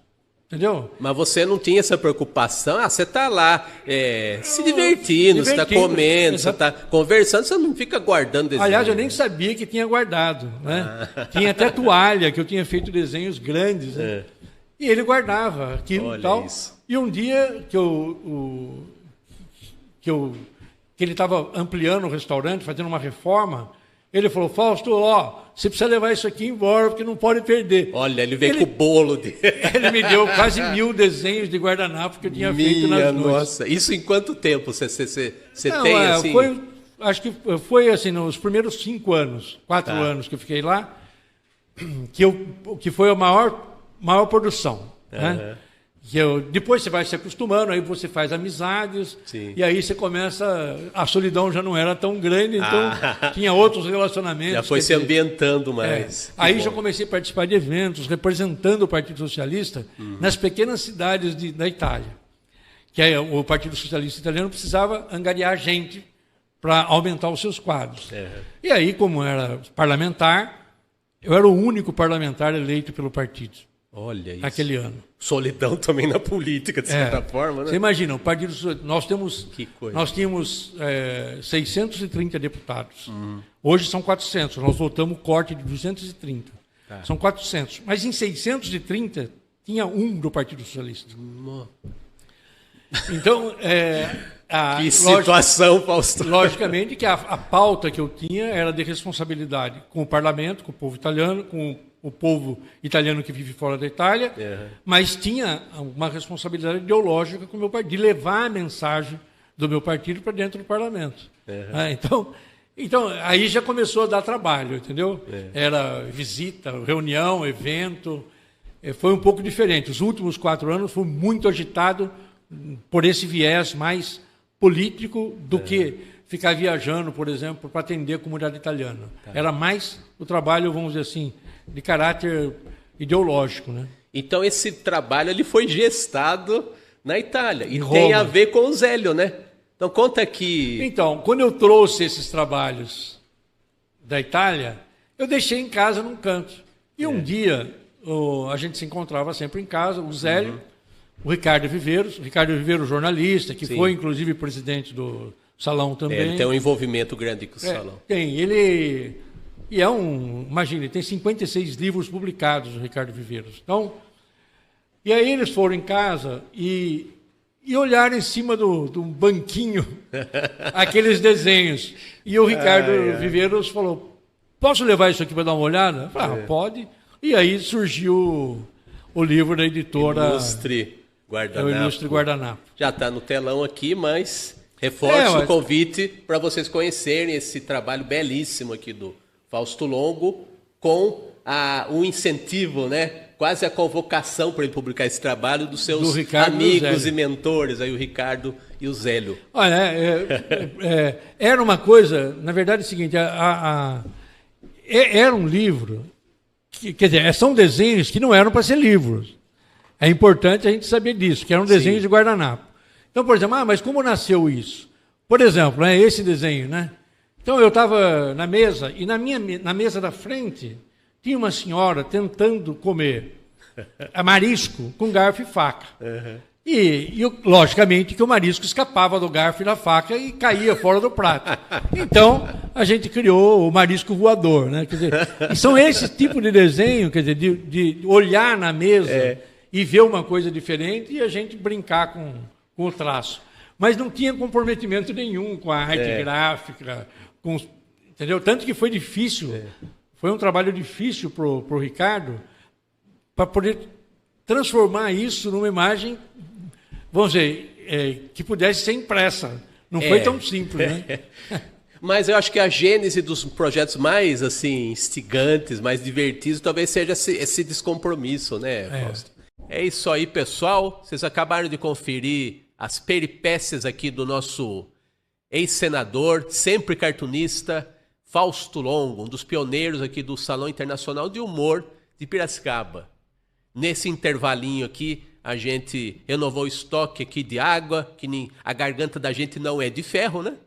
Entendeu? Mas você não tinha essa preocupação? Você está lá se divertindo, você está comendo, você está conversando, você não fica guardando desenho. Aliás, eu nem sabia que tinha guardado. Né? Tinha até toalha, que eu tinha feito desenhos grandes. Né? E ele guardava aquilo e tal. Isso. E um dia que ele estava ampliando o restaurante, fazendo uma reforma, ele falou: Fausto, você precisa levar isso aqui embora, porque não pode perder. Olha, ele veio com o bolo dele. Ele me deu quase 1000 desenhos de guardanapo que eu tinha feito nas noites. Nossa, isso em quanto tempo você tem, assim? Acho que foi assim, nos primeiros 5 anos, 4 anos que eu fiquei lá, que foi a maior produção. Né? Depois você vai se acostumando, aí você faz amizades, e aí você começa... A solidão já não era tão grande, então tinha outros relacionamentos. Já foi se ambientando mais. Aí já comecei a participar de eventos, representando o Partido Socialista nas pequenas cidades da Itália. Que aí, o Partido Socialista Italiano precisava angariar gente para aumentar os seus quadros. E aí, como era parlamentar, eu era o único parlamentar eleito pelo partido. Olha isso. Naquele ano. Solidão também na política, de certa forma, né? Você imagina, o Partido nós tínhamos 630 deputados. Hoje são 400. Nós votamos o corte de 230. São 400. Mas em 630 tinha um do Partido Socialista. Então, que situação, Fausto. Logicamente que a pauta que eu tinha era de responsabilidade com o parlamento, com o povo italiano, com o povo italiano que vive fora da Itália, mas tinha uma responsabilidade ideológica com o meu partido, de levar a mensagem do meu partido para dentro do parlamento. Então, aí já começou a dar trabalho, entendeu? Era visita, reunião, evento, foi um pouco diferente. Os últimos 4 anos foi muito agitado por esse viés mais político do que ficar viajando, por exemplo, para atender a comunidade italiana. Era mais o trabalho, vamos dizer assim, de caráter ideológico, né? Então esse trabalho ele foi gestado na Itália e tem a ver com o Zélio, né? Então conta aqui. Então, quando eu trouxe esses trabalhos da Itália, eu deixei em casa num canto. E um dia a gente se encontrava sempre em casa, o Zélio, o Ricardo Viveiros, jornalista, que foi inclusive presidente do Salão também. Ele tem um envolvimento grande com o Salão. Tem, ele imagine, tem 56 livros publicados, o Ricardo Viveiros. Então, e aí eles foram em casa e olharam em cima do banquinho aqueles desenhos. E o Ricardo Viveiros falou, posso levar isso aqui para dar uma olhada? Eu falei, pode. E aí surgiu o livro da editora... Ilustre Guardanapo. O Ilustre Guardanapo. Já está no telão aqui, mas reforço o convite para vocês conhecerem esse trabalho belíssimo aqui do Fausto Longo, com o incentivo, né? Quase a convocação para ele publicar esse trabalho dos seus amigos e mentores, aí o Ricardo e o Zélio. Olha, era uma coisa, na verdade é o seguinte, era um livro, quer dizer, são desenhos que não eram para ser livros. É importante a gente saber disso, que eram desenhos de guardanapo. Então, por exemplo, mas como nasceu isso? Por exemplo, esse desenho, né? Então eu estava na mesa, e na mesa da frente tinha uma senhora tentando comer marisco com garfo e faca. Uhum. E, logicamente, que o marisco escapava do garfo e da faca e caía fora do prato. Então, a gente criou o marisco voador, né? Quer dizer, e são esse tipo de desenho, quer dizer, de olhar na mesa e ver uma coisa diferente e a gente brincar com o traço. Mas não tinha comprometimento nenhum com a arte gráfica, entendeu? Tanto que foi difícil... Foi um trabalho difícil para o Ricardo, para poder transformar isso numa imagem, vamos dizer, que pudesse ser impressa. Não foi tão simples, né? Mas eu acho que a gênese dos projetos mais assim instigantes, mais divertidos, talvez seja esse descompromisso, né, Fausto? É isso aí, pessoal. Vocês acabaram de conferir as peripécias aqui do nosso ex-senador, sempre cartunista, Fausto Longo, um dos pioneiros aqui do Salão Internacional de Humor de Piracicaba. Nesse intervalinho aqui, a gente renovou o estoque aqui de água, que nem a garganta da gente não é de ferro, né?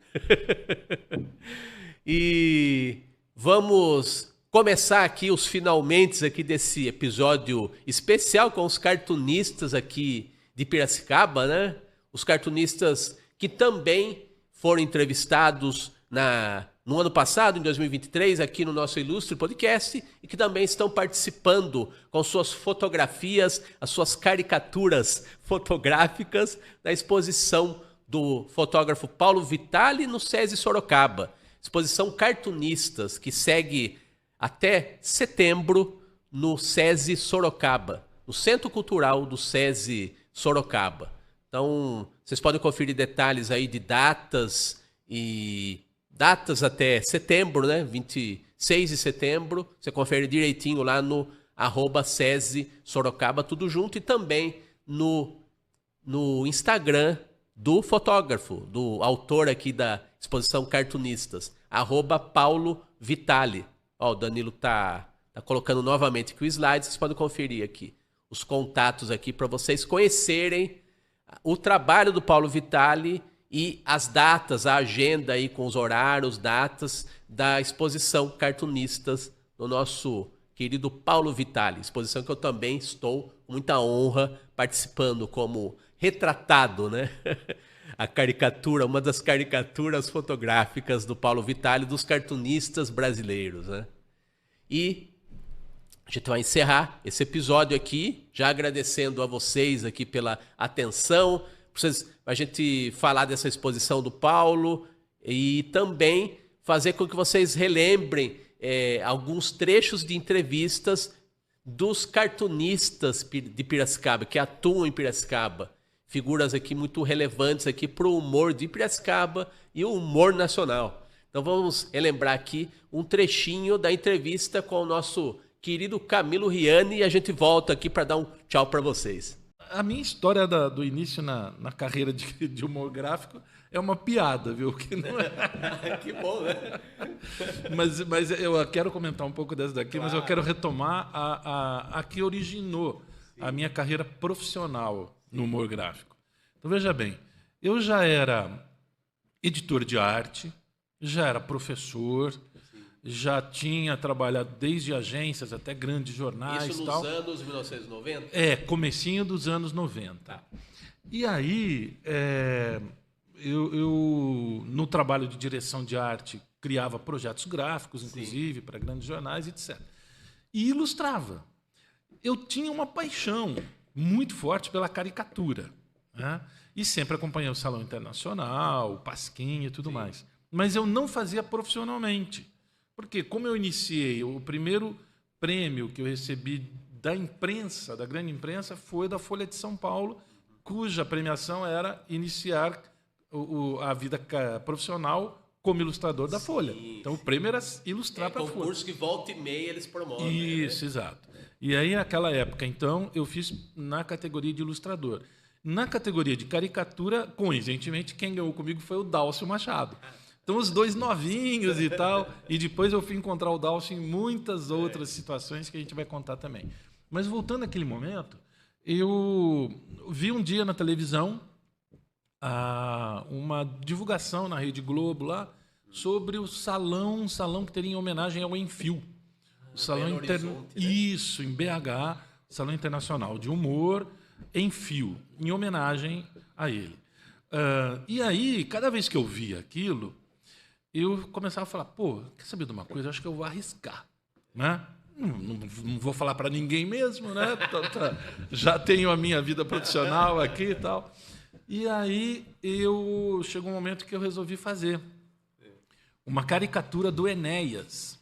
E vamos começar aqui os finalmente aqui desse episódio especial com os cartunistas aqui de Piracicaba, né? Os cartunistas que também foram entrevistados no ano passado, em 2023, aqui no nosso Ilustre Podcast, e que também estão participando com suas fotografias, as suas caricaturas fotográficas da exposição do fotógrafo Paulo Vitali no SESI Sorocaba. Exposição Cartunistas, que segue até setembro no SESI Sorocaba, no Centro Cultural do SESI Sorocaba. Então, vocês podem conferir detalhes aí de datas até setembro, né? 26 de setembro. Você confere direitinho lá no @SESI Sorocaba, tudo junto. E também no Instagram do fotógrafo, do autor aqui da exposição Cartunistas, @Paulo Vitali. Ó, o Danilo tá colocando novamente aqui o slide. Vocês podem conferir aqui os contatos aqui para vocês conhecerem o trabalho do Paulo Vitali e as datas, a agenda aí com os horários, datas da exposição Cartunistas do nosso querido Paulo Vitali. Exposição que eu também estou com muita honra participando como retratado, né? A caricatura, uma das caricaturas fotográficas do Paulo Vitali, dos cartunistas brasileiros, né? E a gente vai encerrar esse episódio aqui, já agradecendo a vocês aqui pela atenção, a gente falar dessa exposição do Paulo e também fazer com que vocês relembrem alguns trechos de entrevistas dos cartunistas de Piracicaba, que atuam em Piracicaba. Figuras aqui muito relevantes aqui para o humor de Piracicaba e o humor nacional. Então vamos relembrar aqui um trechinho da entrevista com o nosso querido Camilo Riani e a gente volta aqui para dar um tchau para vocês. A minha história do início na carreira de humor gráfico é uma piada, viu? Que não é... Que bom, né? Mas eu quero comentar um pouco dessa daqui, claro. Mas eu quero retomar a que originou a minha carreira profissional no humor gráfico. Então, veja bem, eu já era editor de arte, já era professor, já tinha trabalhado desde agências até grandes jornais. Isso nos tal. anos 1990? Comecinho dos anos 90. Tá. E aí, eu, no trabalho de direção de arte, criava projetos gráficos, inclusive, para grandes jornais, etc. E ilustrava. Eu tinha uma paixão muito forte pela caricatura, né? E sempre acompanhei o Salão Internacional, o Pasquim e tudo mais. Mas eu não fazia profissionalmente. Porque, como eu iniciei, o primeiro prêmio que eu recebi da imprensa, da grande imprensa, foi da Folha de São Paulo, cuja premiação era iniciar a vida profissional como ilustrador da Folha. Então, o prêmio era ilustrar para a Folha. Concurso que volta e meia eles promovem. Isso, né? exato. E aí, naquela época, então, eu fiz na categoria de ilustrador. Na categoria de caricatura, coincidentemente, quem ganhou comigo foi o Dálcio Machado. Então, os dois novinhos e tal. E depois eu fui encontrar o Dálcio em muitas outras situações que a gente vai contar também. Mas, voltando àquele momento, eu vi um dia na televisão uma divulgação na Rede Globo lá sobre o salão que teria em homenagem ao Enfio. O salão Isso, em BH, Salão Internacional de Humor, Enfio, em homenagem a ele. E aí, cada vez que eu via aquilo, eu começava a falar, pô, quer saber de uma coisa? Eu acho que eu vou arriscar, né? Não vou falar para ninguém mesmo, né? Já tenho a minha vida profissional aqui e tal. E aí chegou um momento que eu resolvi fazer uma caricatura do Enéas,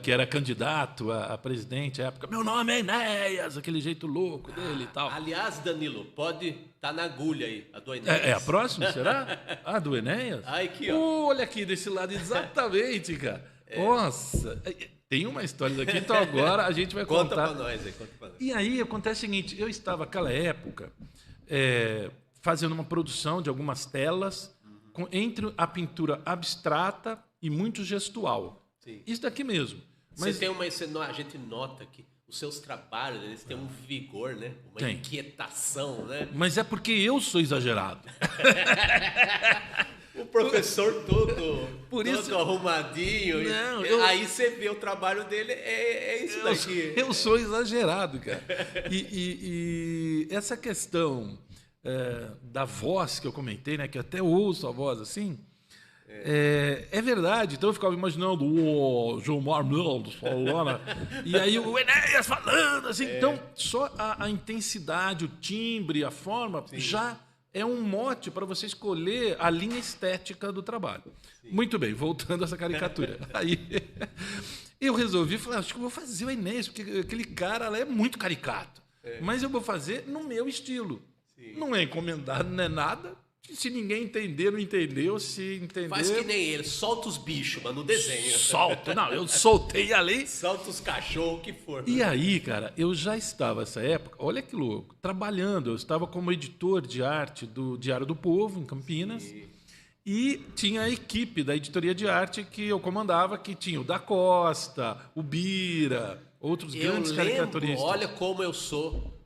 que era candidato a presidente à época. Meu nome é Enéas, aquele jeito louco dele e tal. Aliás, Danilo, pode estar na agulha aí, a do Enéas. É a próxima, será? A do Enéas? Aqui, ó. Olha aqui desse lado, exatamente, cara. Nossa, tem uma história daqui, então agora a gente vai Conta contar. para nós aí, conta para nós. E aí acontece o seguinte, eu estava naquela época fazendo uma produção de algumas telas entre a pintura abstrata e muito gestual. Sim. Isso daqui mesmo. Mas a gente nota que os seus trabalhos, eles têm um vigor, né? Uma inquietação, né? Mas é porque eu sou exagerado. O professor todo arrumadinho. Não, aí você vê o trabalho dele, é isso daqui. Eu sou exagerado, cara. E essa questão da voz que eu comentei, né, que eu até ouço a voz assim, é verdade. Então eu ficava imaginando o Gilmar Mendes falando, e aí o Enéas falando, assim. Então, só a intensidade, o timbre, a forma, já é um mote para você escolher a linha estética do trabalho. Sim. Muito bem, voltando a essa caricatura. Aí eu resolvi, falei, acho que eu vou fazer o Enéas, porque aquele cara lá é muito caricato. Mas eu vou fazer no meu estilo. Sim. Não é encomendado, não é nada. Se ninguém entender, não entendeu. Se entender... Faz que nem ele, solta os bichos, mas no desenho. Solta. Não, eu soltei ali. Solta os cachorros, o que for. E aí, cara, eu já estava, nessa época, olha que louco, trabalhando. Eu estava como editor de arte do Diário do Povo, em Campinas. Sim. E tinha a equipe da editoria de arte que eu comandava, que tinha o Da Costa, o Bira, outros grandes caricaturistas. Olha como eu sou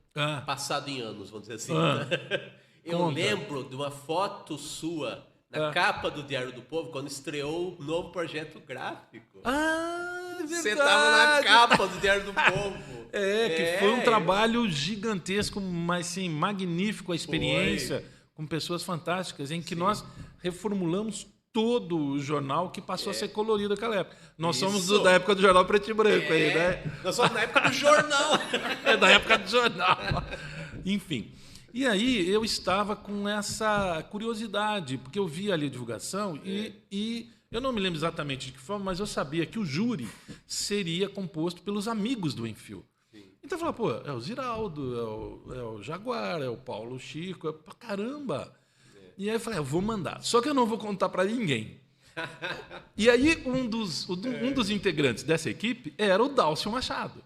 passado em anos, vamos dizer assim. Eu lembro de uma foto sua na capa do Diário do Povo, quando estreou o novo projeto gráfico. É verdade. Você estava na capa do Diário do Povo. Que foi um trabalho gigantesco, mas sim, magnífico a experiência, com pessoas fantásticas, em que nós reformulamos todo o jornal que passou a ser colorido naquela época. Nós somos da época do jornal preto e branco aí, né? Nós somos da época do jornal. Da época do jornal. Enfim. E aí eu estava com essa curiosidade, porque eu via ali a divulgação e eu não me lembro exatamente de que forma, mas eu sabia que o júri seria composto pelos amigos do Enfio. Sim. Então eu falei, pô, é o Ziraldo, é o Jaguar, é o Paulo Chico, pra caramba. E aí eu falei, eu vou mandar. Só que eu não vou contar para ninguém. E aí um dos integrantes dessa equipe era o Dálcio Machado.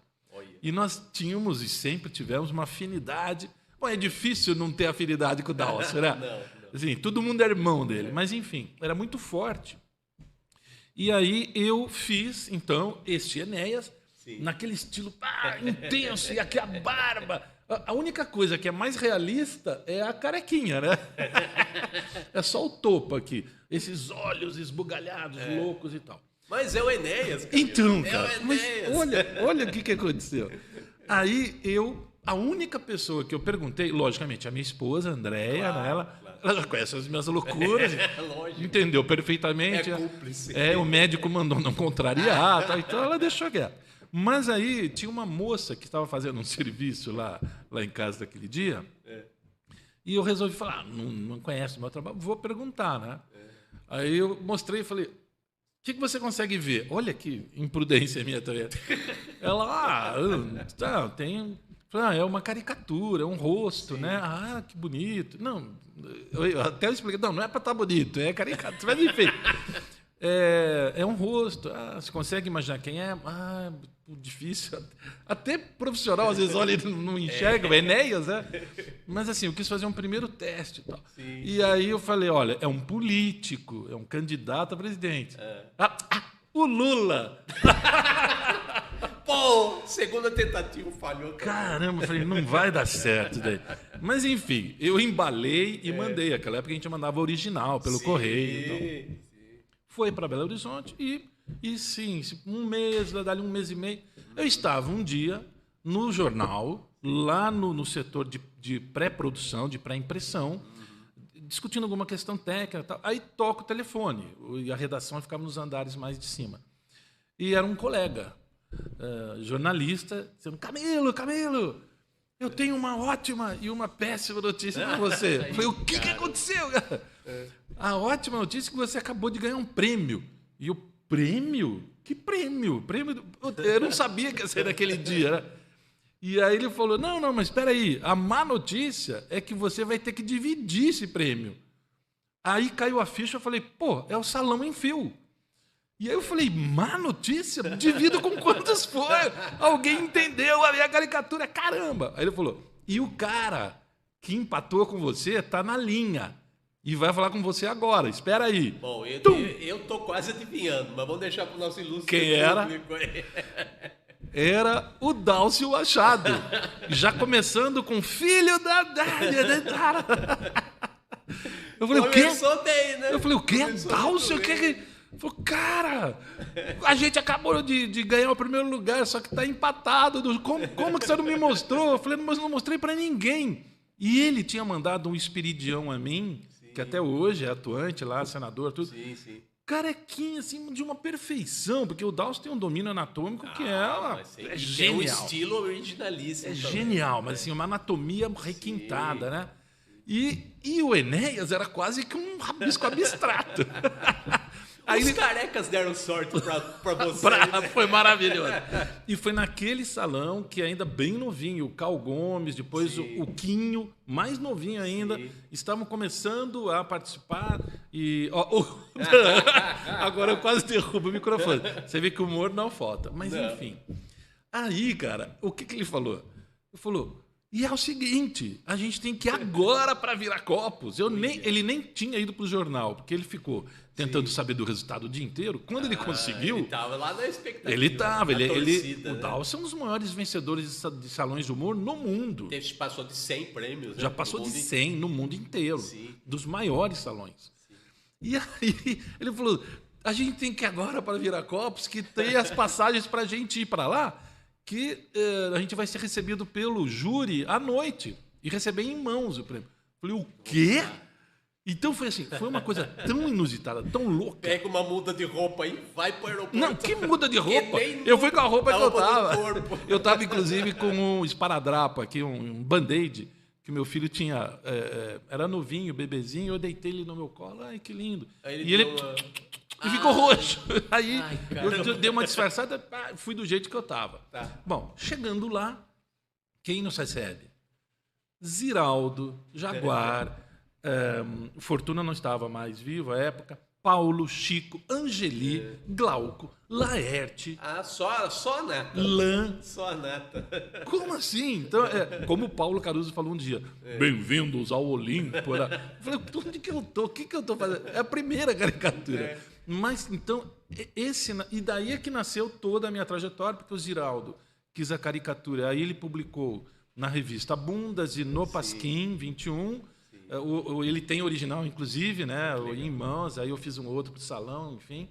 E nós tínhamos e sempre tivemos uma afinidade. Bom, é difícil não ter afinidade com o Dálcio, né? Não. Assim, todo mundo é irmão dele. Mas, enfim, era muito forte. E aí eu fiz, então, este Enéas, naquele estilo intenso, e aqui a barba. A única coisa que é mais realista é a carequinha, né? É só o topo aqui. Esses olhos esbugalhados, loucos e tal. Mas é o Enéas, cara. Então, É cara, o mas Enéas. olha o que aconteceu. Aí a única pessoa que eu perguntei, logicamente, a minha esposa, a Andréia, né, ela já conhece as minhas loucuras, Lógico. entendeu perfeitamente. É cúmplice. O médico mandou não contrariar, tá, então ela deixou quieto. Mas aí tinha uma moça que estava fazendo um serviço lá em casa daquele dia, e eu resolvi falar, não conhece o meu trabalho, vou perguntar, né? Aí eu mostrei e falei, o que você consegue ver? Olha que imprudência minha também. Ela, tem... é uma caricatura, é um rosto, né? Ah, que bonito. Não, eu até expliquei, não é para estar bonito, é caricatura, mas enfim. É um rosto. Você consegue imaginar quem é? Difícil. Até profissional, às vezes, olha e não enxerga, o Enéas, né? Mas assim, eu quis fazer um primeiro teste. Tal. E aí eu falei, olha, é um político, é um candidato a presidente. O Lula! Pô, segunda tentativa falhou. Caramba, eu falei, não vai dar certo daí. Mas enfim, eu embalei e mandei. Naquela época a gente mandava original pelo correio. Então. Foi para Belo Horizonte e sim, um mês e meio, eu estava um dia no jornal, lá no setor de pré-produção, de pré-impressão, discutindo alguma questão técnica. Tal. Aí toca o telefone, e a redação ficava nos andares mais de cima. E era um colega, jornalista, dizendo, Camilo, eu tenho uma ótima e uma péssima notícia para você. Eu falei, o que aconteceu, cara? A ótima notícia é que você acabou de ganhar um prêmio. E o prêmio? Que prêmio? Eu não sabia que ia ser naquele dia, né? E aí ele falou, não, mas espera aí, a má notícia é que você vai ter que dividir esse prêmio. Aí caiu a ficha, eu falei, é o Salão em Fio. E aí eu falei, má notícia? Divido com quantos foi? Alguém entendeu a minha caricatura? Caramba! Aí ele falou, e o cara que empatou com você tá na linha e vai falar com você agora, espera aí. Bom, eu tô quase adivinhando, mas vamos deixar para o nosso ilustre Quem era? público. Era o Dálcio Machado, já começando com filho da... Eu falei, o quê? Começou bem, né? Eu falei, o quê? Começou Dálcio? O muito que bem. Ele falou, cara, a gente acabou de ganhar o primeiro lugar, só que tá empatado. Como que você não me mostrou? Eu falei, mas não mostrei para ninguém. E ele tinha mandado um espiridião a mim, que até hoje é atuante lá, senador, tudo. Sim. Carequinha, assim, de uma perfeição, porque o Dálcio tem um domínio anatômico que é genial. É um genial. estilo originalíssimo. É também. genial, mas assim, uma anatomia requintada, né? E o Enéas era quase que um rabisco abstrato. Aí os carecas deram sorte para você. Foi maravilhoso. E foi naquele salão que ainda bem novinho, o Cal Gomes, depois o Quinho, mais novinho ainda, estavam começando a participar. E agora eu quase derrubo o microfone. Você vê que o humor não falta. Mas enfim. Aí, cara, o que ele falou? Ele falou, e é o seguinte, a gente tem que ir agora para Viracopos. Ele nem tinha ido para o jornal, porque ele ficou tentando saber do resultado o dia inteiro. Quando ele conseguiu... Ele estava lá na expectativa. Ele estava. Torcida, O Dálcio é um dos maiores vencedores de salões de humor no mundo. Passou de 100 prêmios. Já passou de 100 no mundo inteiro. Sim. Dos maiores salões. E aí ele falou, a gente tem que ir agora para Viracopos, que tem as passagens para a gente ir para lá, que a gente vai ser recebido pelo júri à noite e receber em mãos o prêmio. Falei, o quê? Então foi assim, foi uma coisa tão inusitada, tão louca. Pega uma muda de roupa aí, vai para o aeroporto. Não, que muda de roupa? nem Eu fui com a roupa que eu roupa do tava. corpo. Eu tava, inclusive, com um esparadrapo aqui, um band-aid, que meu filho tinha. Era novinho, bebezinho, eu deitei ele no meu colo. Ai, que lindo. Aí E ele e ficou roxo. Aí caramba. eu dei uma disfarçada, fui do jeito que eu tava. Tá. Bom, chegando lá, quem nos recebe? Ziraldo, Jaguar, Fortuna não estava mais vivo à época, Paulo, Chico, Angeli, Glauco, Laerte, Só a nata. Lan. Só a nata. Como assim? Então, como o Paulo Caruso falou um dia, bem-vindos ao Olimpo. Eu falei, onde que eu tô? O que eu tô fazendo? É a primeira caricatura. Mas, então, e daí é que nasceu toda a minha trajetória, porque o Ziraldo quis a caricatura. Aí ele publicou na revista Bundas e no Pasquim, 21. Ele tem original, inclusive, né? Em mãos. Aí eu fiz um outro para o salão, enfim.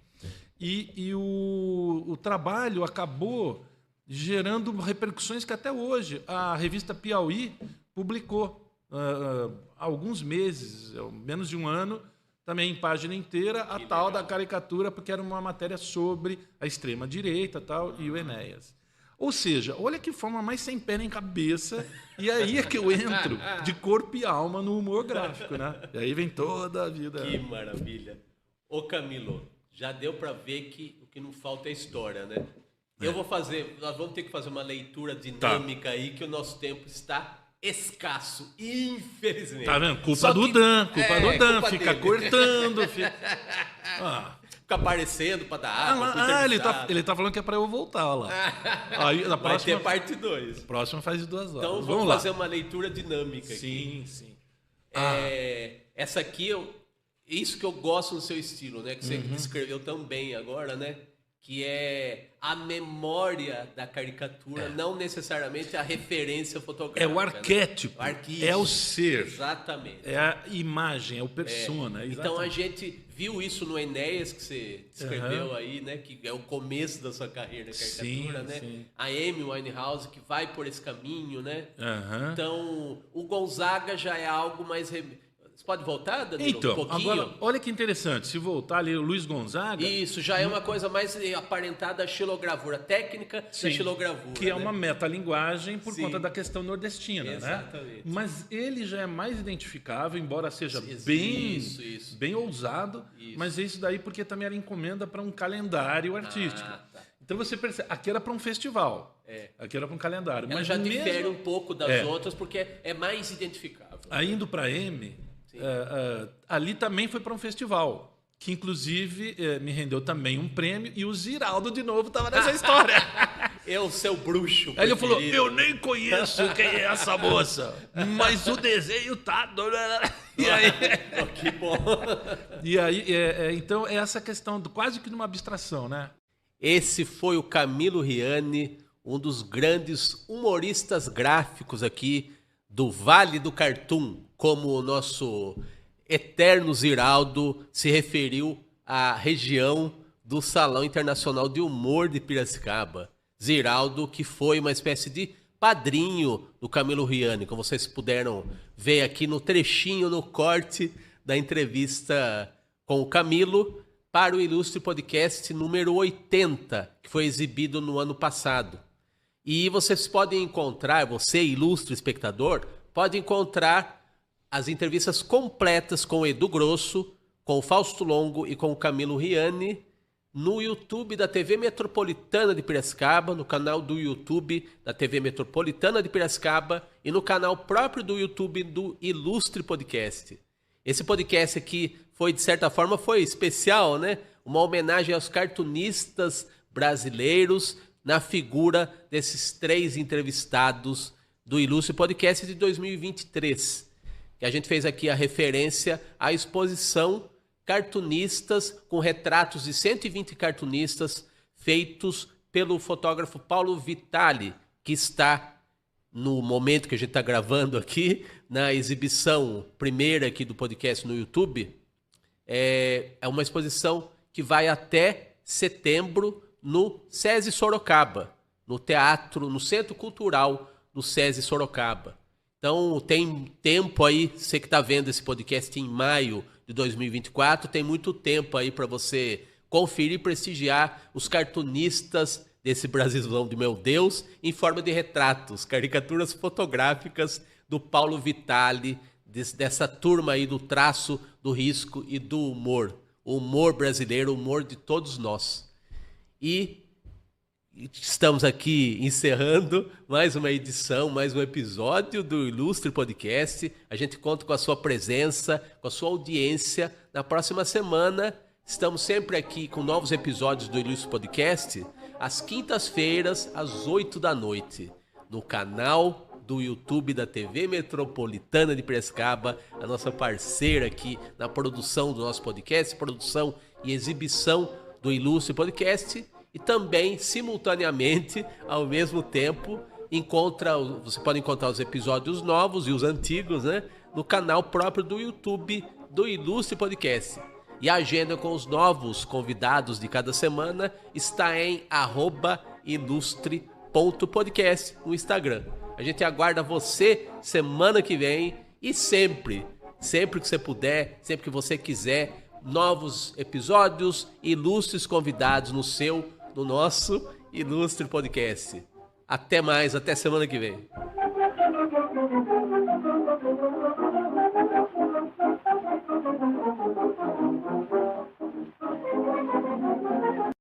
E o trabalho acabou gerando repercussões que até hoje a revista Piauí publicou há alguns meses, menos de um ano, também em página inteira, a tal da caricatura, porque era uma matéria sobre a extrema-direita tal, e o Enéas. Ou seja, olha que forma mais sem pé nem cabeça, e aí é que eu entro de corpo e alma no humor gráfico, né? E aí vem toda a vida. Que maravilha. Ô Camilo, já deu para ver que o que não falta é história, né? Nós vamos ter que fazer uma leitura dinâmica aí, que o nosso tempo está escasso, infelizmente. Tá vendo? Culpa do Dan, fica dele. Cortando, fica aparecendo para dar água. Ele tá falando que é para eu voltar lá. Aí, na Vai próxima, ter parte 2. Próxima faz de 2 horas. Então vamos fazer uma leitura dinâmica aqui. Sim. Essa aqui, isso que eu gosto no seu estilo, né? Que você descreveu também agora, né? Que é a memória da caricatura, não necessariamente a referência fotográfica. É o arquétipo, né? é o ser. Exatamente. É a imagem, é o persona. Então a gente viu isso no Enéas, que você escreveu aí, né? Que é o começo da sua carreira na caricatura, né? Sim. A Amy Winehouse, que vai por esse caminho, né? Então, o Gonzaga já é algo mais... Você pode voltar, Danilo? Então, um pouquinho? agora, olha que interessante, se voltar ali o Luiz Gonzaga... Isso, já é uma coisa mais aparentada à xilogravura, técnica da xilogravura. Que é uma metalinguagem por Sim. conta da questão nordestina, Exatamente. né? Mas ele já é mais identificável, embora seja Isso. bem ousado, mas é isso daí porque também era encomenda para um calendário artístico. Tá. Então você percebe, aqui era para um festival, aqui era para um calendário. Ela mas já mesmo... difere um pouco das outras porque é mais identificável. Aí indo para M... ali também foi para um festival, que inclusive me rendeu também um prêmio, e o Ziraldo de novo estava nessa história. É o seu bruxo. Aí ele falou, preferido. eu nem conheço quem é essa moça, mas o desenho tá... E aí... Que bom. E aí, então, é essa questão, quase que de uma abstração, né? Esse foi o Camilo Riani, um dos grandes humoristas gráficos aqui do Vale do Cartoon, como o nosso eterno Ziraldo se referiu à região do Salão Internacional de Humor de Piracicaba. Ziraldo, que foi uma espécie de padrinho do Camilo Riani, como vocês puderam ver aqui no trechinho, no corte da entrevista com o Camilo para o Ilustre Podcast número 80, que foi exibido no ano passado. E vocês podem encontrar, você, ilustre espectador, pode encontrar as entrevistas completas com o Edu Grosso, com o Fausto Longo e com o Camilo Riani no YouTube da TV Metropolitana de Piracicaba, no canal do YouTube da TV Metropolitana de Piracicaba e no canal próprio do YouTube do Ilustre Podcast. Esse podcast aqui foi, de certa forma, foi especial, né? Uma homenagem aos cartunistas brasileiros na figura desses 3 entrevistados do Ilustre Podcast de 2023. Que a gente fez aqui a referência à exposição Cartunistas, com retratos de 120 cartunistas feitos pelo fotógrafo Paulo Vitali, que está, no momento que a gente está gravando aqui, na exibição primeira aqui do podcast no YouTube. É uma exposição que vai até setembro no SESI Sorocaba, no teatro, no Centro Cultural do SESI Sorocaba. Então tem tempo aí, você que está vendo esse podcast em maio de 2024, tem muito tempo aí para você conferir e prestigiar os cartunistas desse Brasilzão de meu Deus, em forma de retratos, caricaturas fotográficas do Paulo Vitali, dessa turma aí do traço, do risco e do humor. O humor brasileiro, o humor de todos nós. E estamos aqui encerrando mais uma edição, mais um episódio do Ilustre Podcast. A gente conta com a sua presença, com a sua audiência. Na próxima semana, estamos sempre aqui com novos episódios do Ilustre Podcast, às quintas-feiras, às 8 da noite, no canal do YouTube da TV Metropolitana de Piracicaba, a nossa parceira aqui na produção do nosso podcast, produção e exibição do Ilustre Podcast. E também, simultaneamente, ao mesmo tempo, você pode encontrar os episódios novos e os antigos, né, no canal próprio do YouTube do Ilustre Podcast. E a agenda com os novos convidados de cada semana está em @ilustre.podcast no Instagram. A gente aguarda você semana que vem e sempre que você puder, sempre que você quiser, novos episódios, ilustres convidados no nosso Ilustre Podcast. Até mais, até semana que vem.